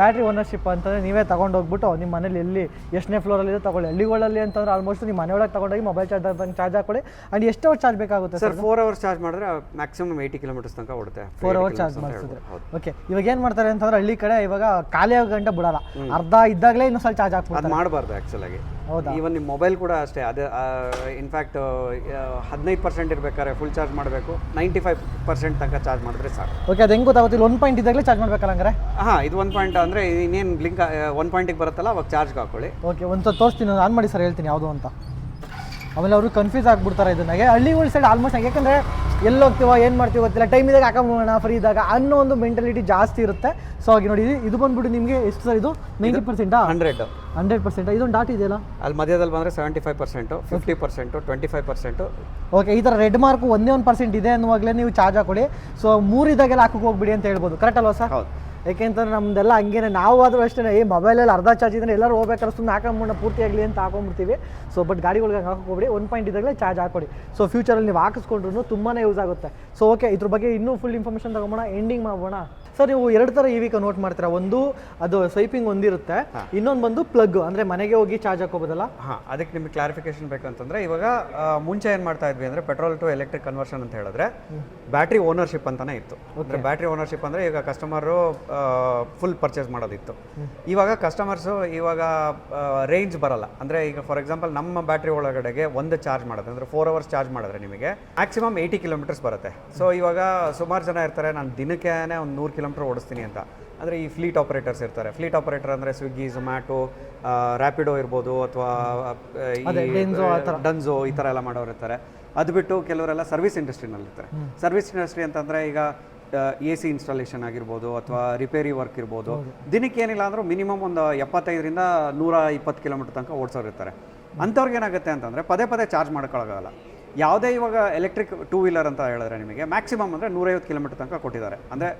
[SPEAKER 1] ಬ್ಯಾಟ್ರಿ ಓನರ್ಶಿಪ್ ಅಂತಂದ್ರೆ ನೀವೇ ತಗೊಂಡು ಹೋಗ್ಬಿಟ್ಟು ನಿಮ್ಮ ಮನೇಲಿ ಎಲ್ಲಿ ಎಷ್ಟನೇ ಫ್ಲೋರಲ್ಲಿ ಇದೆ ತಗೊಳ್ಳಿ. ಹಳ್ಳಿಗಳಲ್ಲಿ ಅಂತಂದ್ರೆ ಆಲ್ಮೋಸ್ಟ್ ನಿಮ್ಮ ಮನೆಯೊಳಗೆ ತಗೊಂಡೋಗಿ ಮೊಬೈಲ್ ಚಾರ್ಜ್ ಹಾಕೊಳ್ಳಿ. ಆ್ಯಂಡ್ ಎಷ್ಟು ಅವರ್ ಚಾರ್ಜ್ ಬೇಕಾಗುತ್ತೆ
[SPEAKER 2] ಸರ್? 4 ಅವರ್ಸ್ ಚಾರ್ಜ್ ಮಾಡಿದ್ರೆ ಮ್ಯಾಕ್ಸಿಮಮ್ 80 ಕಿಲೋಮೀಟರ್ಸ್ ತನಕ ಓಡುತ್ತೆ.
[SPEAKER 1] 4 ಅವರ್ ಚಾರ್ಜ್ ಮಾಡಿಸಿದ್ರೆ ಓಕೆ. ಇವಾಗ ಏನು ಮಾಡ್ತಾರೆ ಅಂತಂದ್ರೆ ಹಳ್ಳಿ ಕಡೆ ಇವಾಗ ಖಾಲಿ ಆಗೋ ಗಂಟೆ ಬಿಡಲ್ಲ, ಅರ್ಧ ಇದ್ದಾಗಲೇ ಇನ್ನೊಂದ್ಸಲ ಚಾರ್ಜ್ ಹಾಕ್ಬೋದು.
[SPEAKER 2] ಅದು ಮಾಡಬಾರ್ದು ಆ್ಯಕ್ಚುಲಾಗಿ. ಹೌದಾ? ಈವನ್ ನಿಮ್ಮ ಮೊಬೈಲ್ ಕೂಡ ಅಷ್ಟೇ. ಅದು ಇನ್ಫ್ಯಾಕ್ಟ್ 15% ಇರಬೇಕಾದ್ರೆ ಫುಲ್ ಚಾರ್ಜ್ ಮಾಡಬೇಕು, 95% ತನಕ ಚಾರ್ಜ್ ಮಾಡಿದ್ರೆ ಸಾಕು.
[SPEAKER 1] ಓಕೆ, ಅದು ಹೆಂಗೆ ಗೊತ್ತಾಗುತ್ತೆ? 1 ಪಾಯಿಂಟ್ ಇದ್ದಾಗಲೇ ಚಾರ್ಜ್ ಮಾಡ್ಬೇಕಲ್ಲ ಹಂಗಾರೆ?
[SPEAKER 2] ಹಾಂ, ಇದು 1 ಪಾಯಿಂಟ್ ಅಂದರೆ ಇನ್ನೇನು ಬ್ಲಿಂಕ್ 1 ಪಾಯಿಂಟಿಗೆ ಬರುತ್ತಲ್ಲ ಅವಾಗ ಚಾರ್ಜ್ಗೆ ಹಾಕೊಳ್ಳಿ.
[SPEAKER 1] ಓಕೆ, ಒಂದು ತೋರಿಸ್ತೀನಿ, ಆನ್ ಮಾಡಿ ಸರ್, ಹೇಳ್ತೀನಿ ಯಾವುದು ಅಂತ. ಆಮೇಲೆ ಅವರು ಕನ್ಫ್ಯೂಸ್ ಆಗ್ಬಿಡ್ತಾರೆ ಇದನ್ನಾಗೆ. ಹಳ್ಳಿಗಳ ಸೈಡ್ ಆಲ್ಮೋಸ್ಟ್ ಯಾಕೆಂದರೆ ಎಲ್ಲಿ ಹೋಗ್ತೀವೋ ಏನು ಮಾಡ್ತೀವೋ ಗೊತ್ತಿಲ್ಲ, ಟೈಮ್ ಇದ್ದಾಗ ಹಾಕೋಣ ಫ್ರೀ ಇದ್ದಾಗ ಅನ್ನೋ ಒಂದು ಮೆಂಟಾಲಿಟಿ ಜಾಸ್ತಿ ಇರುತ್ತೆ. ಸೊ ಹಾಗೆ ನೋಡಿ, ಇದು ಬಂದ್ಬಿಟ್ಟು ನಿಮಗೆ ಎಷ್ಟು ಸರ್? ಇದು 90%? 100%. ಇದೊಂದು ಡಾಟ್ ಇದೆಯಲ್ಲ
[SPEAKER 2] ಅಲ್ಲಿ ಮಧ್ಯದಲ್ಲಿ ಬಂದರೆ 75%, 50%, 25%.
[SPEAKER 1] ಓಕೆ, ಈ ಥರ ರೆಡ್ ಮಾರ್ಕ್ 1% ಇದೆ ಅನ್ನುವಾಗಲೇ ನೀವು ಚಾರ್ಜ್ ಹಾಕೊಳ್ಳಿ. ಸೊ 3 ಇದ್ದಾಗೆಲ್ಲ ಹಾಕೋಕೆ ಹೋಗ್ಬಿಡಿ ಅಂತ ಹೇಳ್ಬೋದು. ಕರೆಕ್ಟ್ ಅಲ್ವಾ ಸರ್? ಹೌದು. ಯಾಕೆಂತಂದ್ರೆ ನಮ್ದೆಲ್ಲ ಹಂಗೇನೆ, ನಾವು ಆದರೂ ಅಷ್ಟೇ ಈ ಮೊಬೈಲಲ್ಲಿ ಅರ್ಧ ಚಾರ್ಜ್ ಇದ್ದರೆ ಎಲ್ಲರೂ ಹೋಗ್ಬೇಕಾದ್ರೆ ಸುಮ್ಮನೆ ಹಾಕೊಂಬಿಡೋಣ ಪೂರ್ತಿ ಆಗಲಿ ಅಂತ ಹಾಕೊಂಡ್ಬಿಡ್ತೀವಿ. ಸೊ ಬಟ್ ಗಾಡಿಗಳಿಗೆ ಹಾಕೋಬಿಡಿ, 1 ಪಾಯಿಂಟ್ ಇದ್ದಾಗಲೇ ಚಾರ್ಜ್ ಹಾಕೊಡಿ. ಸೊ ಫ್ಯೂಚರಲ್ಲಿ ನೀವು ಹಾಕಿಸ್ಕೊಂಡ್ರು ತುಂಬಾ ಯೂಸ್ ಆಗುತ್ತೆ. ಸೊ ಓಕೆ, ಇದ್ರ ಬಗ್ಗೆ ಇನ್ನೂ ಫುಲ್ ಇನ್ಫಾರ್ಮೇಷನ್ ತಗೊಂಬೋಣ, ಎಂಡಿಂಗ್ ಮಾಡೋಣ. ಸರ್ ನೀವು 2 ಥರ ಇವಿ ಕನ್ವರ್ಟ್ ಮಾಡ್ತೀರಾ. ಒಂದು ಅದು ಸ್ವೈಪಿಂಗ್ ಒಂದಿರುತ್ತೆ, ಇನ್ನೊಂದು ಬಂದು ಪ್ಲಗ್, ಅಂದರೆ ಮನೆಗೆ ಹೋಗಿ ಚಾರ್ಜ್ ಹಾಕೋಬೋದಲ್ಲ?
[SPEAKER 2] ಹಾಂ, ಅದಕ್ಕೆ ನಿಮಗೆ ಕ್ಲಾರಿಫಿಕೇಶನ್ ಬೇಕಂತಂದರೆ ಇವಾಗ ಮುಂಚೆ ಏನು ಮಾಡ್ತಾ ಇದ್ವಿ ಅಂದರೆ ಪೆಟ್ರೋಲ್ ಟು ಎಲೆಕ್ಟ್ರಿಕ್ ಕನ್ವರ್ಷನ್ ಅಂತ ಹೇಳಿದ್ರೆ ಬ್ಯಾಟ್ರಿ ಓನರ್ಶಿಪ್ ಅಂತಲೇ ಇತ್ತು. ಅಂದರೆ ಬ್ಯಾಟ್ರಿ ಓನರ್ಶಿಪ್ ಅಂದರೆ ಈಗ ಕಸ್ಟಮರು ಫುಲ್ ಪರ್ಚೇಸ್ ಮಾಡೋದಿತ್ತು. ಇವಾಗ ಕಸ್ಟಮರ್ಸು ಇವಾಗ ರೇಂಜ್ ಬರಲ್ಲ. ಅಂದರೆ ಈಗ ಫಾರ್ ಎಕ್ಸಾಂಪಲ್ ನಮ್ಮ ಬ್ಯಾಟ್ರಿ ಒಳಗಡೆಗೆ ಒಂದು ಚಾರ್ಜ್ ಮಾಡೋದು ಅಂದರೆ 4 ಅವರ್ಸ್ ಚಾರ್ಜ್ ಮಾಡಿದ್ರೆ ನಿಮಗೆ ಮ್ಯಾಕ್ಸಿಮಮ್ 80 ಕಿಲೋಮೀಟರ್ಸ್ ಬರುತ್ತೆ. ಸೊ ಇವಾಗ ಸುಮಾರು ಜನ ಇರ್ತಾರೆ, ನಾನು ದಿನಕ್ಕೆ ಒಂದು 100 ಕಿಲೋಮೀಟರ್ ಓಡಿಸ್ತೀನಿ ಅಂತ. ಅಂದರೆ ಈ ಫ್ಲೀಟ್ ಆಪರೇಟರ್ಸ್ ಇರ್ತಾರೆ. ಫ್ಲೀಟ್ ಆಪರೇಟರ್ ಅಂದರೆ ಸ್ವಿಗ್ಗಿ, ಝೊಮ್ಯಾಟೊ, ರ್ಯಾಪಿಡೋ ಇರ್ಬೋದು, ಅಥವಾ ಡನ್ಝೋ ಈ ಥರ ಎಲ್ಲ ಮಾಡೋರು ಇರ್ತಾರೆ. ಅದು ಬಿಟ್ಟು ಕೆಲವರೆಲ್ಲ ಸರ್ವಿಸ್ ಇಂಡಸ್ಟ್ರಿನಲ್ಲಿ ಇರ್ತಾರೆ. ಸರ್ವಿಸ್ ಇಂಡಸ್ಟ್ರಿ ಅಂತಂದರೆ ಈಗ AC ಇನ್ಸ್ಟಾಲೇಷನ್ ಆಗಿರ್ಬೋದು, ಅಥವಾ ರಿಪೇರಿ ವರ್ಕ್ ಇರ್ಬೋದು. ದಿನಕ್ಕೆ ಏನಿಲ್ಲ ಅಂದರೂ ಮಿನಿಮಮ್ ಒಂದು 75ರಿಂದ 120 ಕಿಲೋಮೀಟರ್ ತನಕ ಓಡಿಸೋರು ಇರ್ತಾರೆ. ಅಂಥವ್ರಿಗೆ ಏನಾಗುತ್ತೆ ಅಂತಂದರೆ ಪದೇ ಪದೇ ಚಾರ್ಜ್ ಮಾಡ್ಕೊಳ್ಳೋಕ್ಕಾಗಲ್ಲ. ಯಾವುದೇ ಇವಾಗ ಎಲೆಕ್ಟ್ರಿಕ್ 2 ವೀಲರ್ ಅಂತ ಹೇಳಿದ್ರೆ ನಿಮಗೆ ಮ್ಯಾಕ್ಸಿಮಮ್ ಅಂದರೆ 150 ಕಿಲೋಮೀಟರ್ ತನಕ ಕೊಟ್ಟಿದ್ದಾರೆ. ಅಂದರೆ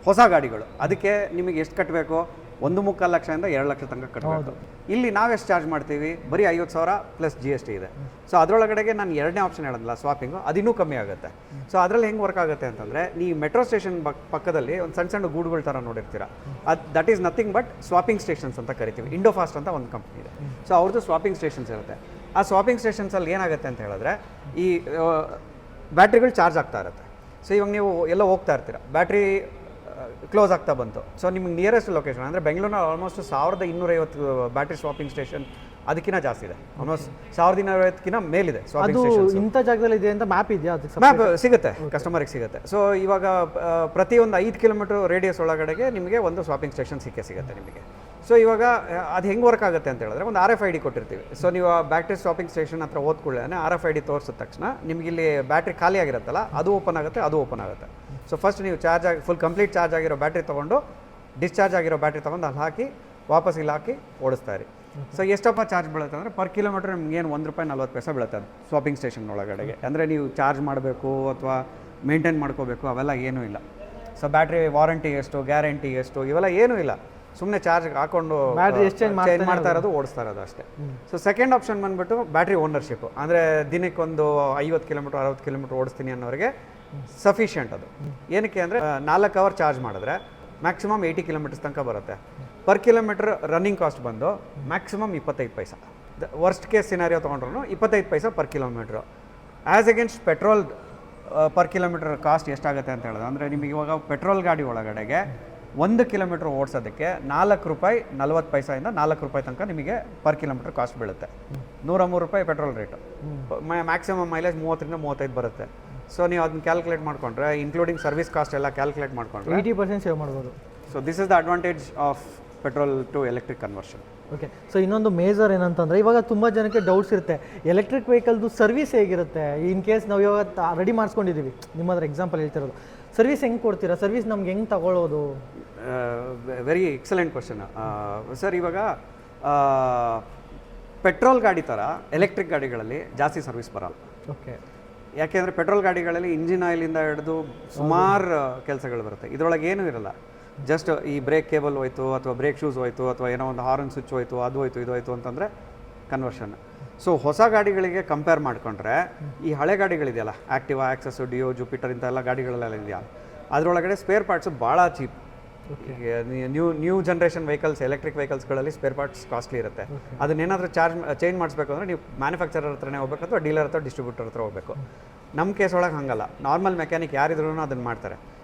[SPEAKER 2] ಹೊಸ ಗಾಡಿಗಳು. ಅದಕ್ಕೆ ನಿಮಗೆ ಎಷ್ಟು ಕಟ್ಟಬೇಕು? 1.25 ಲಕ್ಷದಿಂದ 2 ಲಕ್ಷ ತನಕ ಕಟ್ಟಬೇಕು. ಇಲ್ಲಿ ನಾವೆಷ್ಟು ಚಾರ್ಜ್ ಮಾಡ್ತೀವಿ? ಬರೀ 50,000 ಪ್ಲಸ್ GST ಇದೆ. ಸೊ ಅದರೊಳಗಡೆಗೆ ನಾನು 2ನೇ ಆಪ್ಷನ್ ಹೇಳಿದ್ನಲ್ಲ, ಸ್ವಾಪಿಂಗು, ಅದು ಇನ್ನೂ ಕಮ್ಮಿ ಆಗುತ್ತೆ. ಸೊ ಅದರಲ್ಲಿ ಹೆಂಗೆ ವರ್ಕ್ ಆಗುತ್ತೆ ಅಂತಂದರೆ, ನೀವು ಮೆಟ್ರೋ ಸ್ಟೇಷನ್ ಪಕ್ಕದಲ್ಲಿ ಒಂದು ಸಣ್ಣ ಸಣ್ಣ ಗೂಡುಗಳ ಥರ ನೋಡಿರ್ತೀರ. That is nothing but swapping stations ಅಂತ ಕರಿತೀವಿ. ಇಂಡೋಫಾಸ್ಟ್ ಅಂತ ಒಂದು ಕಂಪ್ನಿ ಇದೆ. ಸೊ ಅವ್ರದ್ದು ಸ್ವಾಪಿಂಗ್ ಸ್ಟೇಷನ್ಸ್ ಇರುತ್ತೆ. ಆ ಸ್ವಾಪಿಂಗ್ ಸ್ಟೇಷನ್ಸಲ್ಲಿ ಏನಾಗುತ್ತೆ ಅಂತ ಹೇಳಿದ್ರೆ, ಈ ಬ್ಯಾಟ್ರಿಗಳು ಚಾರ್ಜ್ ಆಗ್ತಾ ಇರುತ್ತೆ. ಸೊ ಇವಾಗ ನೀವು ಎಲ್ಲ ಹೋಗ್ತಾ ಇರ್ತೀರ, ಬ್ಯಾಟ್ರಿ ಕ್ಲೋಸ್ ಆಗ್ತಾ ಬಂತು. ಸೊ ನಿಮ್ಗೆ ನಿಯರೆಸ್ಟ್ ಲೊಕೇಶನ್ ಅಂದರೆ ಬೆಂಗಳೂರಿನ ಆಲ್ಮೋಸ್ಟ್ 1250 ಬ್ಯಾಟ್ರಿ ಸ್ವಾಪಿಂಗ್ ಸ್ಟೇಷನ್ ಅದಕ್ಕಿಂತ ಜಾಸ್ತಿ ಇದೆ. ಆಲ್ಮೋಸ್ಟ್ 1250 ಮೇಲಿದೆ ಸ್ವಾಪಿಂಗ್ ಸ್ಟೇಷನ್.
[SPEAKER 1] ಇಂಥ ಜಾಗದಲ್ಲಿ ಇದೆ ಅಂತ ಮ್ಯಾಪ್ ಇದೆಯಾ?
[SPEAKER 2] ಮ್ಯಾಪ್ ಸಿಗುತ್ತೆ, ಕಸ್ಟಮರಿಗೆ ಸಿಗುತ್ತೆ. ಸೊ ಇವಾಗ ಪ್ರತಿಯೊಂದು 5 ಕಿಲೋಮೀಟರ್ ರೇಡಿಯಸ್ ಒಳಗಡೆಗೆ ನಿಮಗೆ ಒಂದು ಸ್ವಾಪಿಂಗ್ ಸ್ಟೇಷನ್ ಸಿಗುತ್ತೆ ನಿಮಗೆ. ಸೊ ಇವಾಗ ಅದು ಹೆಂಗೆ ವರ್ಕ್ ಆಗುತ್ತೆ ಅಂತ ಹೇಳಿದ್ರೆ, ಒಂದು RFID ಕೊಟ್ಟಿರ್ತೀವಿ. ಸೊ ನೀವು ಆ ಬ್ಯಾಟ್ರಿ ಸ್ವಾಪಿಂಗ್ ಸ್ಟೇಷನ್ ಹತ್ರ ಹೋದ್ಕೊಳ್ಳೆ RFID ತೋರಿಸಿದ ತಕ್ಷಣ ನಿಮಗೆ ಇಲ್ಲಿ ಬ್ಯಾಟ್ರಿ ಖಾಲಿ ಆಗಿರುತ್ತಲ್ಲ, ಅದು ಓಪನ್ ಆಗುತ್ತೆ. ಸೊ ಫಸ್ಟ್ ನೀವು ಫುಲ್ ಕಂಪ್ಲೀಟ್ ಚಾರ್ಜ್ ಆಗಿರೋ ಬ್ಯಾಟ್ರಿ ತೊಗೊಂಡು ಡಿಸ್ಚಾರ್ಜ್ ಆಗಿರೋ ಬ್ಯಾಟ್ರಿ ತೊಗೊಂಡು ಅಲ್ಲಿ ಹಾಕಿ ವಾಪಸ್ ಇಲ್ಲಿ ಹಾಕಿ ಓಡಿಸ್ತಾ ಇರಿ. ಸೊ ಎಷ್ಟಪ್ಪ ಚಾರ್ಜ್ ಬೀಳುತ್ತೆ ಅಂದರೆ ಪರ್ ಕಿಲೋಮೀಟರ್ ನಿಮ್ಗೆ ಏನು ₹1.40 ಬೀಳುತ್ತೆ ಅದು ಸ್ವಾಪಿಂಗ್ ಸ್ಟೇಷನ್ ಒಳಗಡೆಗೆ. ಅಂದರೆ ನೀವು ಚಾರ್ಜ್ ಮಾಡಬೇಕು ಅಥವಾ ಮೇಂಟೈನ್ ಮಾಡ್ಕೋಬೇಕು ಅವೆಲ್ಲ ಏನೂ ಇಲ್ಲ. ಸೊ ಬ್ಯಾಟ್ರಿ ವಾರಂಟಿ ಎಷ್ಟು, ಗ್ಯಾರಂಟಿ ಎಷ್ಟು, ಇವೆಲ್ಲ ಏನೂ ಇಲ್ಲ. ಸುಮ್ಮನೆ ಚಾರ್ಜ್ ಹಾಕೊಂಡು ಚೇಂಜ್ ಮಾಡ್ತಾ ಇರೋದು, ಓಡಿಸ್ತಾ ಇರೋದು ಅಷ್ಟೇ. ಸೊ ಸೆಕೆಂಡ್ ಆಪ್ಷನ್ ಬಂದುಬಿಟ್ಟು ಬ್ಯಾಟ್ರಿ ಓನರ್ಶಿಪ್. ಅಂದರೆ ದಿನಕ್ಕೊಂದು 50 ಕಿಲೋಮೀಟರ್ 60 ಕಿಲೋಮೀಟರ್ ಓಡಿಸ್ತೀನಿ ಅನ್ನೋರಿಗೆ ಸಫಿಷಿಯೆಂಟ್ ಅದು. ಏನಕ್ಕೆ ಅಂದರೆ 4 ಅವರ್ ಚಾರ್ಜ್ ಮಾಡಿದ್ರೆ ಮ್ಯಾಕ್ಸಿಮಮ್ 80 ಕಿಲೋಮೀಟರ್ಸ್ ತನಕ ಬರುತ್ತೆ. ಪರ್ ಕಿಲೋಮೀಟರ್ ರನ್ನಿಂಗ್ ಕಾಸ್ಟ್ ಬಂದು maximum 25 paisa. Worst case scenario ತೊಗೊಂಡ್ರು 25 paisa per kilometre. As against petrol per kilometre cost ಎಷ್ಟಾಗುತ್ತೆ ಅಂತ ಹೇಳಿದ್ರೆ, ಅಂದರೆ ನಿಮಗೆ ಇವಾಗ ಪೆಟ್ರೋಲ್ ಗಾಡಿ ಒಳಗಡೆಗೆ 1 ಕಿಲೋಮೀಟ್ರ್ ಓಡಿಸೋದಕ್ಕೆ ₹4.40 ಇಂದ ₹4 ತನಕ ನಿಮಗೆ ಪರ್ ಕಿಲೋಮೀಟ್ರ್ ಕಾಸ್ಟ್ ಬೀಳುತ್ತೆ. ₹103 ಪೆಟ್ರೋಲ್ ರೇಟು. ಮ್ಯಾಕ್ಸಿಮಮ್ ಮೈಲೇಜ್ 30ರಿಂದ 35 ಬರುತ್ತೆ. ಸೊ ನೀವು ಅದನ್ನ ಕ್ಯಾಲ್ಕುಲೇಟ್ ಮಾಡಿಕೊಂಡ್ರೆ, ಇನ್ಕ್ಲೂಡಿಂಗ್ ಸರ್ವಿಸ್ ಕಾಸ್ಟ್ ಎಲ್ಲ ಕ್ಯಾಲ್ಕುಲೇಟ್ ಮಾಡಿಕೊಂಡ್ರೆ
[SPEAKER 1] 80% ಸೇವ್ ಮಾಡ್ಬೋದು.
[SPEAKER 2] So this is the advantage of petrol to electric conversion.
[SPEAKER 1] Okay, so ಇನ್ನೊಂದು ಮೇಜರ್ ಏನಂತಂದರೆ, ಇವಾಗ ತುಂಬ ಜನಕ್ಕೆ ಡೌಟ್ಸ್ ಇರುತ್ತೆ, ಎಲೆಕ್ಟ್ರಿಕ್ ವೆಹಿಕಲ್ದು ಸರ್ವಿಸ್ ಹೇಗಿರುತ್ತೆ? ಇನ್ ಕೇಸ್ ನಾವು ಇವಾಗ ರೆಡಿ ಮಾಡಿಸ್ಕೊಂಡಿದ್ದೀವಿ, ನಿಮ್ಮ ಹತ್ರ ಎಕ್ಸಾಂಪಲ್ ಹೇಳ್ತಿರೋದು, ಸರ್ವಿಸ್ ಹೆಂಗೆ ಕೊಡ್ತೀರಾ? ಸರ್ವಿಸ್ ನಮ್ಗೆ ಹೆಂಗೆ ತಗೊಳ್ಳೋದು?
[SPEAKER 2] Very excellent question sir. ಇವಾಗ ಪೆಟ್ರೋಲ್ ಗಾಡಿ ಥರ ಎಲೆಕ್ಟ್ರಿಕ್ ಗಾಡಿಗಳಲ್ಲಿ ಜಾಸ್ತಿ ಸರ್ವಿಸ್ ಬರಲ್ಲ.
[SPEAKER 1] ಓಕೆ,
[SPEAKER 2] ಯಾಕೆಂದರೆ ಪೆಟ್ರೋಲ್ ಗಾಡಿಗಳಲ್ಲಿ ಇಂಜಿನ್ ಆಯಿಲಿಂದ ಹಿಡಿದು ಸುಮಾರು ಕೆಲಸಗಳು ಬರುತ್ತೆ, ಇದರೊಳಗೆ ಏನೂ ಇರಲ್ಲ. ಜಸ್ಟ್ ಈ ಬ್ರೇಕ್ ಕೇಬಲ್ ಹೋಯ್ತು ಅಥವಾ ಬ್ರೇಕ್ ಶೂಸ್ ಹೋಯ್ತು ಅಥವಾ ಏನೋ ಒಂದು ಹಾರ್ನ್ ಸ್ವಿಚ್ ಹೋಯ್ತು, ಅದು ಹೋಯ್ತು ಇದು ಹೋಯ್ತು ಅಂತಂದರೆ ಕನ್ವರ್ಷನ್. ಸೊ ಹೊಸ ಗಾಡಿಗಳಿಗೆ ಕಂಪೇರ್ ಮಾಡಿಕೊಂಡ್ರೆ ಈ ಹಳೆ ಗಾಡಿಗಳಿದೆಯಲ್ಲ, ಆ್ಯಕ್ಟಿವಾ, ಆಕ್ಸಸ್, ಡಿಯೋ, ಜುಪಿಟರ್ ಇಂಥ ಎಲ್ಲ ಗಾಡಿಗಳೆಲ್ಲ ಇದೆಯಲ್ಲ, ಅದರೊಳಗಡೆ ಸ್ಪೇರ್ ಪಾರ್ಟ್ಸು ಭಾಳ cheap. New generation vehicles, electric ವೆಹಿಕಲ್ಸ್ಗಳಲ್ಲಿ ಸ್ಪೇರ್ ಪಾರ್ಟ್ಸ್ ಕಾಸ್ಟ್ಲಿ ಇರುತ್ತೆ. ಅದನ್ನೇನಾದರೂ ಚೇಂಜ್ ಮಾಡಿಸ್ಬೇಕು ಅಂದರೆ ನೀವು ಮ್ಯಾನುಫ್ಯಾಕ್ಚರರ್ ಹತ್ರನೇ ಹೋಗ್ಬೇಕು ಅಥವಾ ಡೀಲರ್ ಹತ್ರ ಡಿಸ್ಟ್ರಿಬ್ಯೂಟರ್ ಹತ್ರ ಹೋಗಬೇಕು. ನಮ್ಮ ಕೇಸ್ ಒಳಗೆ ಹಾಗಲ್ಲ, ನಾರ್ಮಲ್ ಮೆಕ್ಯಾನಿಕ್ ಯಾರಿದ್ರೂ ಅದನ್ನು ಮಾಡ್ತಾರೆ.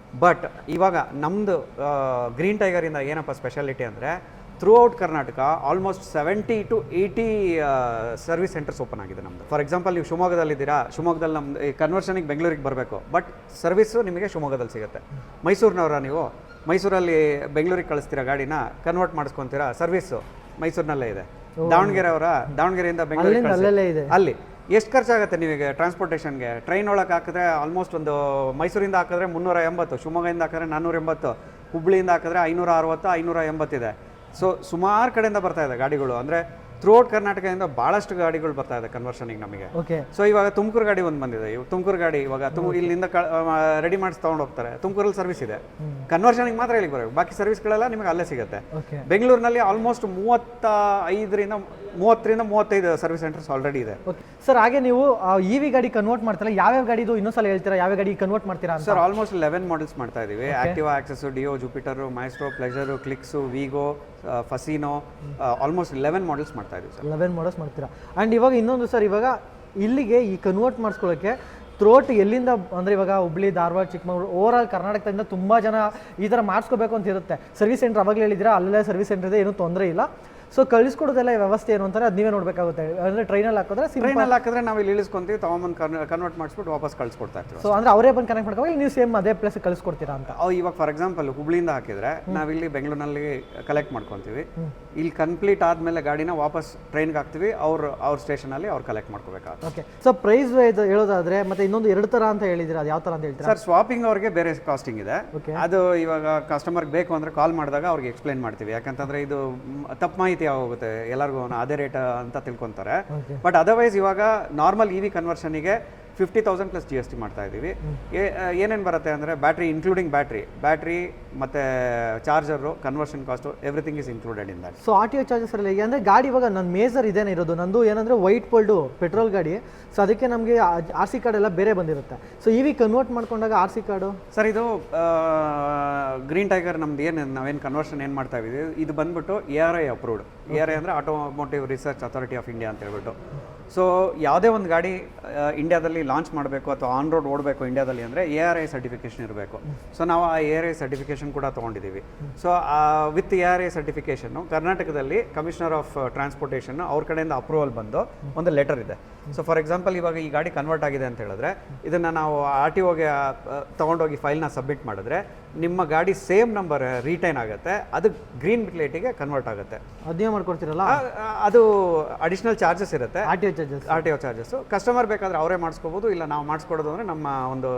[SPEAKER 2] ಬಟ್ ಇವಾಗ ನಮ್ಮದು ಗ್ರೀನ್ ಟೈಗರಿಂದ ಏನಪ್ಪ ಸ್ಪೆಷಾಲಿಟಿ ಅಂದರೆ through out Karnataka almost 70 to 80 service centres open ಆಗಿದೆ ನಮ್ಮದು. ಫಾರ್ ಎಕ್ಸಾಂಪಲ್ ನೀವು ಶಿವಮೊಗ್ಗದಲ್ಲಿದ್ದೀರಾ, ಶಿವಮೊಗ್ಗದಲ್ಲಿ ನಮ್ಮದು ಈ ಕನ್ವರ್ಷನಿಗೆ ಬೆಂಗಳೂರಿಗೆ ಬರಬೇಕು, ಬಟ್ ಸರ್ವಿಸು ನಿಮಗೆ ಶಿವಮೊಗ್ಗದಲ್ಲಿ ಸಿಗುತ್ತೆ. ಮೈಸೂರಿನವರ ನೀವು ಮೈಸೂರಲ್ಲಿ ಬೆಂಗಳೂರಿಗೆ ಕಳಿಸ್ತೀರಾ ಗಾಡಿನ, ಕನ್ವರ್ಟ್ ಮಾಡಿಸ್ಕೊತೀರಾ, ಸರ್ವಿಸು ಮೈಸೂರಿನಲ್ಲೇ ಇದೆ. ದಾವಣಗೆರೆಯಿಂದ ಬೆಂಗಳೂರಿಗೆ
[SPEAKER 1] ಇದೆ.
[SPEAKER 2] ಅಲ್ಲಿ ಎಷ್ಟು ಖರ್ಚಾಗುತ್ತೆ ನಿಮಗೆ ಟ್ರಾನ್ಸ್ಪೋರ್ಟೇಷನ್ಗೆ? ಟ್ರೈನ್ ಒಳಗೆ ಹಾಕಿದ್ರೆ ಆಲ್ಮೋಸ್ಟ್ ಒಂದು ಮೈಸೂರಿಂದ ಹಾಕಿದ್ರೆ 380, ಶಿವಮೊಗ್ಗದಿಂದ ಹಾಕಿದ್ರೆ 480, ಹುಬ್ಳಿಯಿಂದ ಹಾಕಿದ್ರೆ 560, 580 ಇದೆ. ಸೊ ಸುಮಾರು ಕಡೆಯಿಂದ ಬರ್ತಾ ಇದೆ ಗಾಡಿಗಳು, ಅಂದರೆ ಥ್ರೂ ಔಟ್ ಕರ್ನಾಟಕದಿಂದ ಭಾಳಷ್ಟು ಗಾಡಿಗಳು ಬರ್ತಾ ಇದೆ ಕನ್ವರ್ಷನಿಗೆ ನಮಗೆ.
[SPEAKER 1] ಓಕೆ.
[SPEAKER 2] ಸೊ ಇವಾಗ ತುಮಕೂರು ಗಾಡಿ ಒಂದು ಬಂದಿದೆ. ತುಮಕೂರು ಗಾಡಿ ಇವಾಗ ಇಲ್ಲಿಂದ ರೆಡಿ ಮಾಡಿಸಿ ತೊಗೊಂಡು ಹೋಗ್ತಾರೆ. ತುಮಕೂರಲ್ಲಿ ಸರ್ವಿಸ್ ಇದೆ, ಕನ್ವರ್ಷನಿಗೆ ಮಾತ್ರ ಇಲ್ಲಿಗೆ ಬರಬೇಕು, ಬಾಕಿ ಸರ್ವಿಸ್ಗಳೆಲ್ಲ ನಿಮಗೆ ಅಲ್ಲೇ ಸಿಗುತ್ತೆ. ಬೆಂಗಳೂರಿನಲ್ಲಿ ಆಲ್ಮೋಸ್ಟ್ 30-35 ಸರ್ವಿಸ್ ಸೆಂಟರ್ಸ್ ಆಲ್ರೆಡಿ ಇದೆ.
[SPEAKER 1] ಓಕೆ ಸರ್, ಹಾಗೆ ನೀವು EV ಗಾಡಿ ಕನ್ವರ್ಟ್ ಮಾಡ್ತೀರಾ, ಯಾವ್ಯಾವ ಗಾಡಿದು ಇನ್ನೊಂದ್ಸಲ ಹೇಳ್ತೀರಾ, ಯಾವ ಗಾಡಿ ಕನ್ವರ್ಟ್ ಮಾಡ್ತೀರಾ ಅಂತ?
[SPEAKER 2] ಸರ್ ಆಲ್ಮೋಸ್ಟ್ 11 ಮಾಡೆಲ್ಸ್ ಮಾಡ್ತಾ ಇದೀವಿ. Activa, Access, Dio, Jupiter, Maestro, Pleasure, Cliqs, Wego, Fascino, almost 11 models ಮಾಡ್ತಾ ಇದೀವಿ ಸರ್.
[SPEAKER 1] 11 ಮಾಡೆಲ್ಸ್ ಮಾಡ್ತೀರಾ. ಆ್ಯಂಡ್ ಇವಾಗ ಇನ್ನೊಂದು ಸರ್, ಇವಾಗ ಇಲ್ಲಿಗೆ ಈ ಕನ್ವರ್ಟ್ ಮಾಡಿಸ್ಕೊಳ್ಳೋಕ್ಕೆ ಥ್ರೋಟ್ ಎಲ್ಲಿಂದ ಅಂದರೆ ಇವಾಗ ಹುಬ್ಳಿ, ಧಾರವಾಡ, ಚಿಕ್ಕಮಗಳೂರು, ಓವರ್ ಆಲ್ ಕರ್ನಾಟಕದಿಂದ ತುಂಬ ಜನ ಈ ಥರ ಮಾಡಿಸ್ಕೋಬೇಕು ಅಂತ ಇರುತ್ತೆ. ಸರ್ವಿಸ್ ಸೆಂಟರ್ ಅವಾಗಲೇ ಹೇಳಿದ್ದೀರಾ, ಅಲ್ಲೇ ಸರ್ವಿಸ್ ಸೆಂಟರ್ ಇದೆ, ಏನೂ ತೊಂದರೆ ಇಲ್ಲ. ಸೊ ಕಳಿಸ್ಕೊಡೋದೆಲ್ಲ ವ್ಯವಸ್ಥೆ ಏನು ಅಂತಾರೆ ಅದು ನೀವೇ ನೋಡಬೇಕಾಗುತ್ತೆ. ಅಂದರೆ ಟ್ರೈನಲ್ಲಿ ಹಾಕಿದ್ರೆ
[SPEAKER 2] ನಾವು ಇಲ್ಲಿ ಇಳಿಸ್ಕೊಂತೀವಿ, ತಗೊಂಬಂದು ಕನ್ವರ್ಟ್ ಮಾಡಿಸ್ಬಿಟ್ಟು ವಾಪಸ್ ಕಳಿಸ್ಕೊಡ್ತಾ ಇರ್ತೀವಿ.
[SPEAKER 1] ಸೊ ಅಂದರೆ ಅವರೇ ಬಂದು ಕನೆಕ್ಟ್ ಮಾಡ್ಕೊಂಡು ನೀವು ಸೇಮ್ ಅದೇ ಪ್ಲೇಸ್ ಕಳಿಸ್ಕೊಡ್ತೀರಾ ಅಂತ?
[SPEAKER 2] ಇವಾಗ ಫಾರ್ ಎಕ್ಸಾಂಪಲ್ ಹುಬ್ಳಿಯಿಂದ ಹಾಕಿದ್ರೆ ನಾವಿಲ್ಲಿ ಬೆಂಗಳೂರಿನಲ್ಲಿ ಕಲೆಕ್ಟ್ ಮಾಡ್ಕೊತೀವಿ, ಇಲ್ಲಿ ಕಂಪ್ಲೀಟ್ ಆದಮೇಲೆ ಗಾಡಿನ ವಾಪಸ್ ಟ್ರೈನ್ಗೆ ಹಾಕ್ತೀವಿ, ಅವ್ರ ಸ್ಟೇಷನಲ್ಲಿ ಅವ್ರು ಕಲೆಕ್ಟ್ ಮಾಡ್ಕೋಬೇಕಾಗುತ್ತೆ.
[SPEAKER 1] ಓಕೆ. ಸೊ ಪ್ರೈಸ್ ಹೇಳೋದಾದ್ರೆ ಮತ್ತೆ ಇನ್ನೊಂದು 2 ಥರ ಅಂತ ಹೇಳಿದ್ರೆ ಅದು ಯಾವ ಥರ ಅಂತ ಹೇಳ್ತೀರಾ?
[SPEAKER 2] ಸರ್ ಸ್ವಾಪಿಂಗ್ ಅವ್ರಿಗೆ ಬೇರೆ ಕಾಸ್ಟಿಂಗ್ ಇದೆ. ಅದು ಇವಾಗ ಕಸ್ಟಮರ್ಗೆ ಬೇಕು ಅಂದರೆ ಕಾಲ್ ಮಾಡಿದಾಗ ಅವ್ರಿಗೆ ಎಕ್ಸ್ಪ್ಲೈನ್ ಮಾಡ್ತೀವಿ. ಯಾಕಂತಂದ್ರೆ ಇದು ತಪ್ಪು ಮಾಹಿತಿ ಆಗೋಗುತ್ತೆ, ಎಲ್ಲರಿಗೂ ಅದೇ ರೇಟ್ ಅಂತ ತಿಳ್ಕೊತಾರೆ. ಬಟ್ ಅದರ್ವೈಸ್ ಇವಾಗ ನಾರ್ಮಲ್ EV ಕನ್ವರ್ಷನಿಗೆ 50,000 ಪ್ಲಸ್ GST ಮಾಡ್ತಾ ಇದ್ದೀವಿ. ಏನೇನು ಬರುತ್ತೆ ಅಂದರೆ ಬ್ಯಾಟ್ರಿ, ಇನ್ಕ್ಲೂಡಿಂಗ್ ಬ್ಯಾಟ್ರಿ ಮತ್ತು charger, conversion cost, everything is included in that.
[SPEAKER 1] So RTO charges ಎಲ್ಲ ಹೇಗೆ ಅಂದರೆ ಗಾಡಿ ಇವಾಗ ನನ್ನ ಮೇಜರ್ ಇದೇನೇ ಇರೋದು, ನಂದು ಏನಂದರೆ ವೈಟ್ ಗೋಲ್ಡು ಪೆಟ್ರೋಲ್ ಗಾಡಿ. ಸೊ ಅದಕ್ಕೆ ನಮಗೆ RC ಕಾರ್ಡ್ ಎಲ್ಲ ಬೇರೆ ಬಂದಿರುತ್ತೆ. ಸೊ EV ಕನ್ವರ್ಟ್ ಮಾಡ್ಕೊಂಡಾಗ RC ಕಾರ್ಡು
[SPEAKER 2] ಸರ್ ಇದು ಗ್ರೀನ್ ಟೈಗರ್ ನಮ್ದು ನಾವೇನು ಕನ್ವರ್ಷನ್ ಏನು ಮಾಡ್ತಾ ಇದ್ದೀವಿ, ಇದು ಬಂದ್ಬಿಟ್ಟು ARI ಅಪ್ರೂವ್ಡ್. ARI ಅಂದರೆ automotive research authority of India ಅಂತ ಹೇಳ್ಬಿಟ್ಟು. ಸೊ ಯಾವುದೇ ಒಂದು ಗಾಡಿ ಇಂಡಿಯಾದಲ್ಲಿ ಲಾಂಚ್ ಮಾಡಬೇಕು ಅಥವಾ ಆನ್ ರೋಡ್ ಓಡಬೇಕು ಇಂಡಿಯಾದಲ್ಲಿ ಅಂದರೆ ARI ಸರ್ಟಿಫಿಕೇಷನ್ ಇರಬೇಕು. ಸೊ ನಾವು ಆ ARI ಸರ್ಟಿಫಿಕೇಷನ್ ಕೂಡ ತೊಗೊಂಡಿದ್ದೀವಿ. ಸೊ ವಿತ್ ARI ಸರ್ಟಿಫಿಕೇಷನ್ನು ಕರ್ನಾಟಕದಲ್ಲಿ ಕಮಿಷನರ್ ಆಫ್ ಟ್ರಾನ್ಸ್ಪೋರ್ಟೇಷನ್ ಅವ್ರ ಕಡೆಯಿಂದ ಅಪ್ರೂವಲ್ ಬಂದು ಒಂದು ಲೆಟರ್ ಇದೆ. ಸೊ ಫಾರ್ ಎಕ್ಸಾಂಪಲ್ ಇವಾಗ ಈ ಗಾಡಿ ಕನ್ವರ್ಟ್ ಆಗಿದೆ ಅಂತ ಹೇಳಿದ್ರೆ ಇದನ್ನು ನಾವು RTOಗೆ ತೊಗೊಂಡೋಗಿ ಫೈಲ್ನ ಸಬ್ಮಿಟ್ ಮಾಡಿದ್ರೆ ನಿಮ್ಮ ಗಾಡಿ ಸೇಮ್ ನಂಬರ್ ರಿಟೈನ್ ಆಗುತ್ತೆ, ಅದು ಗ್ರೀನ್ ಪ್ಲೇಟಿಗೆ ಕನ್ವರ್ಟ್ ಆಗುತ್ತೆ.
[SPEAKER 1] ಅದೇ ಮಾಡ್ಕೊಡ್ತೀರಲ್ಲ,
[SPEAKER 2] ಅದು ಅಡಿಷನಲ್ ಚಾರ್ಜಸ್ ಇರುತ್ತೆ,
[SPEAKER 1] RTO
[SPEAKER 2] ಚಾರ್ಜಸ್. ಕಸ್ಟಮರ್ ಬೇಕಾದ್ರೆ ಅವರೇ ಮಾಡಿಸ್ಕೋಬಹುದು, ಇಲ್ಲ ನಾವು ಮಾಡಿಸ್ಕೊಡೋದು ಅಂದರೆ ನಮ್ಮ ಒಂದು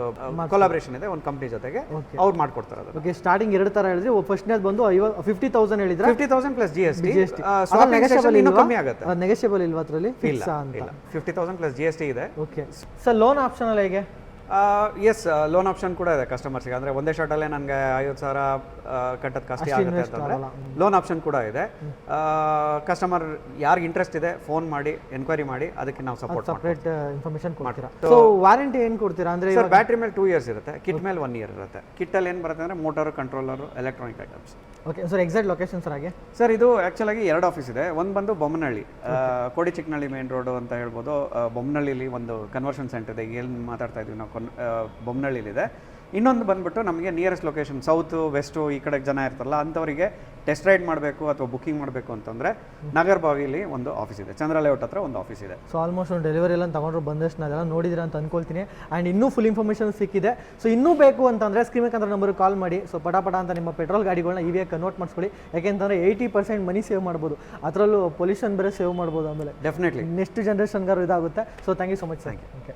[SPEAKER 2] ಕೊಲಾಬ್ರೇಷನ್ ಇದೆ ಒಂದು ಕಂಪ್ನಿ ಜೊತೆಗೆ, ಅವ್ರು ಮಾಡ್ಕೊಡ್ತಾರೆ ಅದು.
[SPEAKER 1] ಓಕೆ. ಸ್ಟಾರ್ಟಿಂಗ್ 2 ಥರ ಹೇಳಿದ್ರೆ, ಫಸ್ಟ್ನೇದು ಬಂದು 50,000 ಹೇಳಿದ್ರೆ
[SPEAKER 2] 50,000 ಪ್ಲಸ್ GST
[SPEAKER 1] ಇನ್ನೂ
[SPEAKER 2] ಕಮ್ಮಿ ಆಗುತ್ತೆ.
[SPEAKER 1] ಅದು ನೆಗೋಷಿಯಬಲ್ ಇಲ್ವಾ ಅದರಲ್ಲಿ?
[SPEAKER 2] ಇಲ್ಲ, 50,000 ಪ್ಲಸ್ GST ಇದೆ.
[SPEAKER 1] ಓಕೆ ಸರ್, ಲೋನ್ ಆಪ್ಷನ್ ಅಲ್ಲ ಹೇಗೆ?
[SPEAKER 2] ಎಸ್, ಲೋನ್ ಆಪ್ಷನ್ ಕೂಡ ಇದೆ ಕಸ್ಟಮರ್ಸ್ಗೆ. ಅಂದರೆ ಒಂದೇ ಶಾರ್ಟಲ್ಲೇ ನನಗೆ 50,000 ಕಟ್ಟೋದು ಕಷ್ಟ ಆಗುತ್ತೆ ಅಂತಂದರೆ ಲೋನ್ ಆಪ್ಷನ್ ಕೂಡ ಇದೆ. ಕಸ್ಟಮರ್ ಯಾರಿಗೆ ಇಂಟ್ರೆಸ್ಟ್ ಇದೆ ಫೋನ್ ಮಾಡಿ ಎನ್ಕ್ವೈರಿ ಮಾಡಿ, ಅದಕ್ಕೆ ನಾವು
[SPEAKER 1] ಸಪ್ರೇಟ್ ಇನ್ಫಾರ್ಮೇಷನ್ ಕೊಡ್ತೀರಾ. ಸೊ ವಾರಂಟಿ ಏನು ಕೊಡ್ತೀರಾ ಅಂದರೆ?
[SPEAKER 2] ಸರ್ ಬ್ಯಾಟ್ರಿ ಮೇಲೆ 2 years ಇರುತ್ತೆ, ಕಿಟ್ ಮೇಲೆ 1 year ಇರುತ್ತೆ. ಕಿಟ್ಟಲ್ಲಿ ಏನು ಬರುತ್ತೆ ಅಂದರೆ motor, controller, electronic items.
[SPEAKER 1] Okay sir, exact location sir ಹಾಗೆ?
[SPEAKER 2] ಸರ್ ಇದು ಆ್ಯಕ್ಚುಲಾಗಿ 2 ಆಫೀಸ್ ಇದೆ. ಒಂದು ಬಂದು ಬೊಮ್ಮನಹಳ್ಳಿ, ಕೋಡಿ ಚಿಕ್ಕನಹಳ್ಳಿ ಮೇನ್ ರೋಡು ಅಂತ ಹೇಳ್ಬೋದು. ಬೊಮ್ಮನಹಳ್ಳಿಲಿ ಒಂದು ಕನ್ವರ್ಷನ್ ಸೆಂಟರ್ ಇದೆ, ಏನು ಮಾತಾಡ್ತಾ ಇದ್ದೀವಿ ನಾವು ಬೊಮ್ಮನಹಳ್ಳಿಲಿದೆ. ಇನ್ನೊಂದು ಬಂದ್ಬಿಟ್ಟು ನಮಗೆ ನಿಯರೆಸ್ಟ್ ಲೊಕೇಶನ್ ಸೌತು, ವೆಸ್ಟು ಈ ಕಡೆ ಜನ ಇರ್ತಾರಲ್ಲ ಅಂಥವರಿಗೆ ಟೆಸ್ಟ್ ರೈಡ್ ಮಾಡಬೇಕು ಅಥವಾ ಬುಕ್ಕಿಂಗ್ ಮಾಡಬೇಕು ಅಂತಂದರೆ ನಾಗರಬಾವಿಲಿ ಒಂದು ಆಫೀಸ್ ಇದೆ, ಚಂದ್ರ ಲೇಔಟ್ ಹತ್ರ ಒಂದು ಆಫೀಸ್ ಇದೆ.
[SPEAKER 1] ಸೊ ಆಲ್ಮೋಸ್ಟ್ ಒಂದು ಡೆಲಿವರಿ ಎಲ್ಲ ತಗೊಂಡ್ರು ಬಂದಷ್ಟು ಅದೆಲ್ಲ ನೋಡಿದಿರ ಅಂತ ಅನ್ಕೊಳ್ತೀನಿ. ಆ್ಯಂಡ್ ಇನ್ನೂ ಫುಲ್ ಇನ್ಫಾರ್ಮೇಷನ್ ಸಿಕ್ಕಿದೆ. ಸೊ ಇನ್ನೂ ಬೇಕು ಅಂತಂದರೆ ಸ್ಕ್ರೀನ್ ಬೇಕಂದ್ರೆ ನಂಬರ್ಗೆ ಕಾಲ್ ಮಾಡಿ. ಸೊ ಪಟ ಅಂತ ನಿಮ್ಮ ಪೆಟ್ರೋಲ್ ಗಾಡಿಗಳನ್ನ EV ಕನ್ವರ್ಟ್ ಮಾಡಿಸ್ಕೊಳ್ಳಿ. ಯಾಕೆಂತಂದರೆ 80% ಮನಿ ಸೇವ್ ಮಾಡ್ಬೋದು, ಅದರಲ್ಲೂ ಪೊಲ್ಯೂಷನ್ ಬೇರೆ ಸೇವ್ ಮಾಡ್ಬೋದು. ಆಮೇಲೆ
[SPEAKER 2] ಡೆಫಿನೆಟ್ಲಿ
[SPEAKER 1] ನೆಕ್ಸ್ಟ್ ಜನ್ರೇಷನ್ಗಾರು ಇದಾಗುತ್ತೆ. So thank you so much. Thank you. Okay.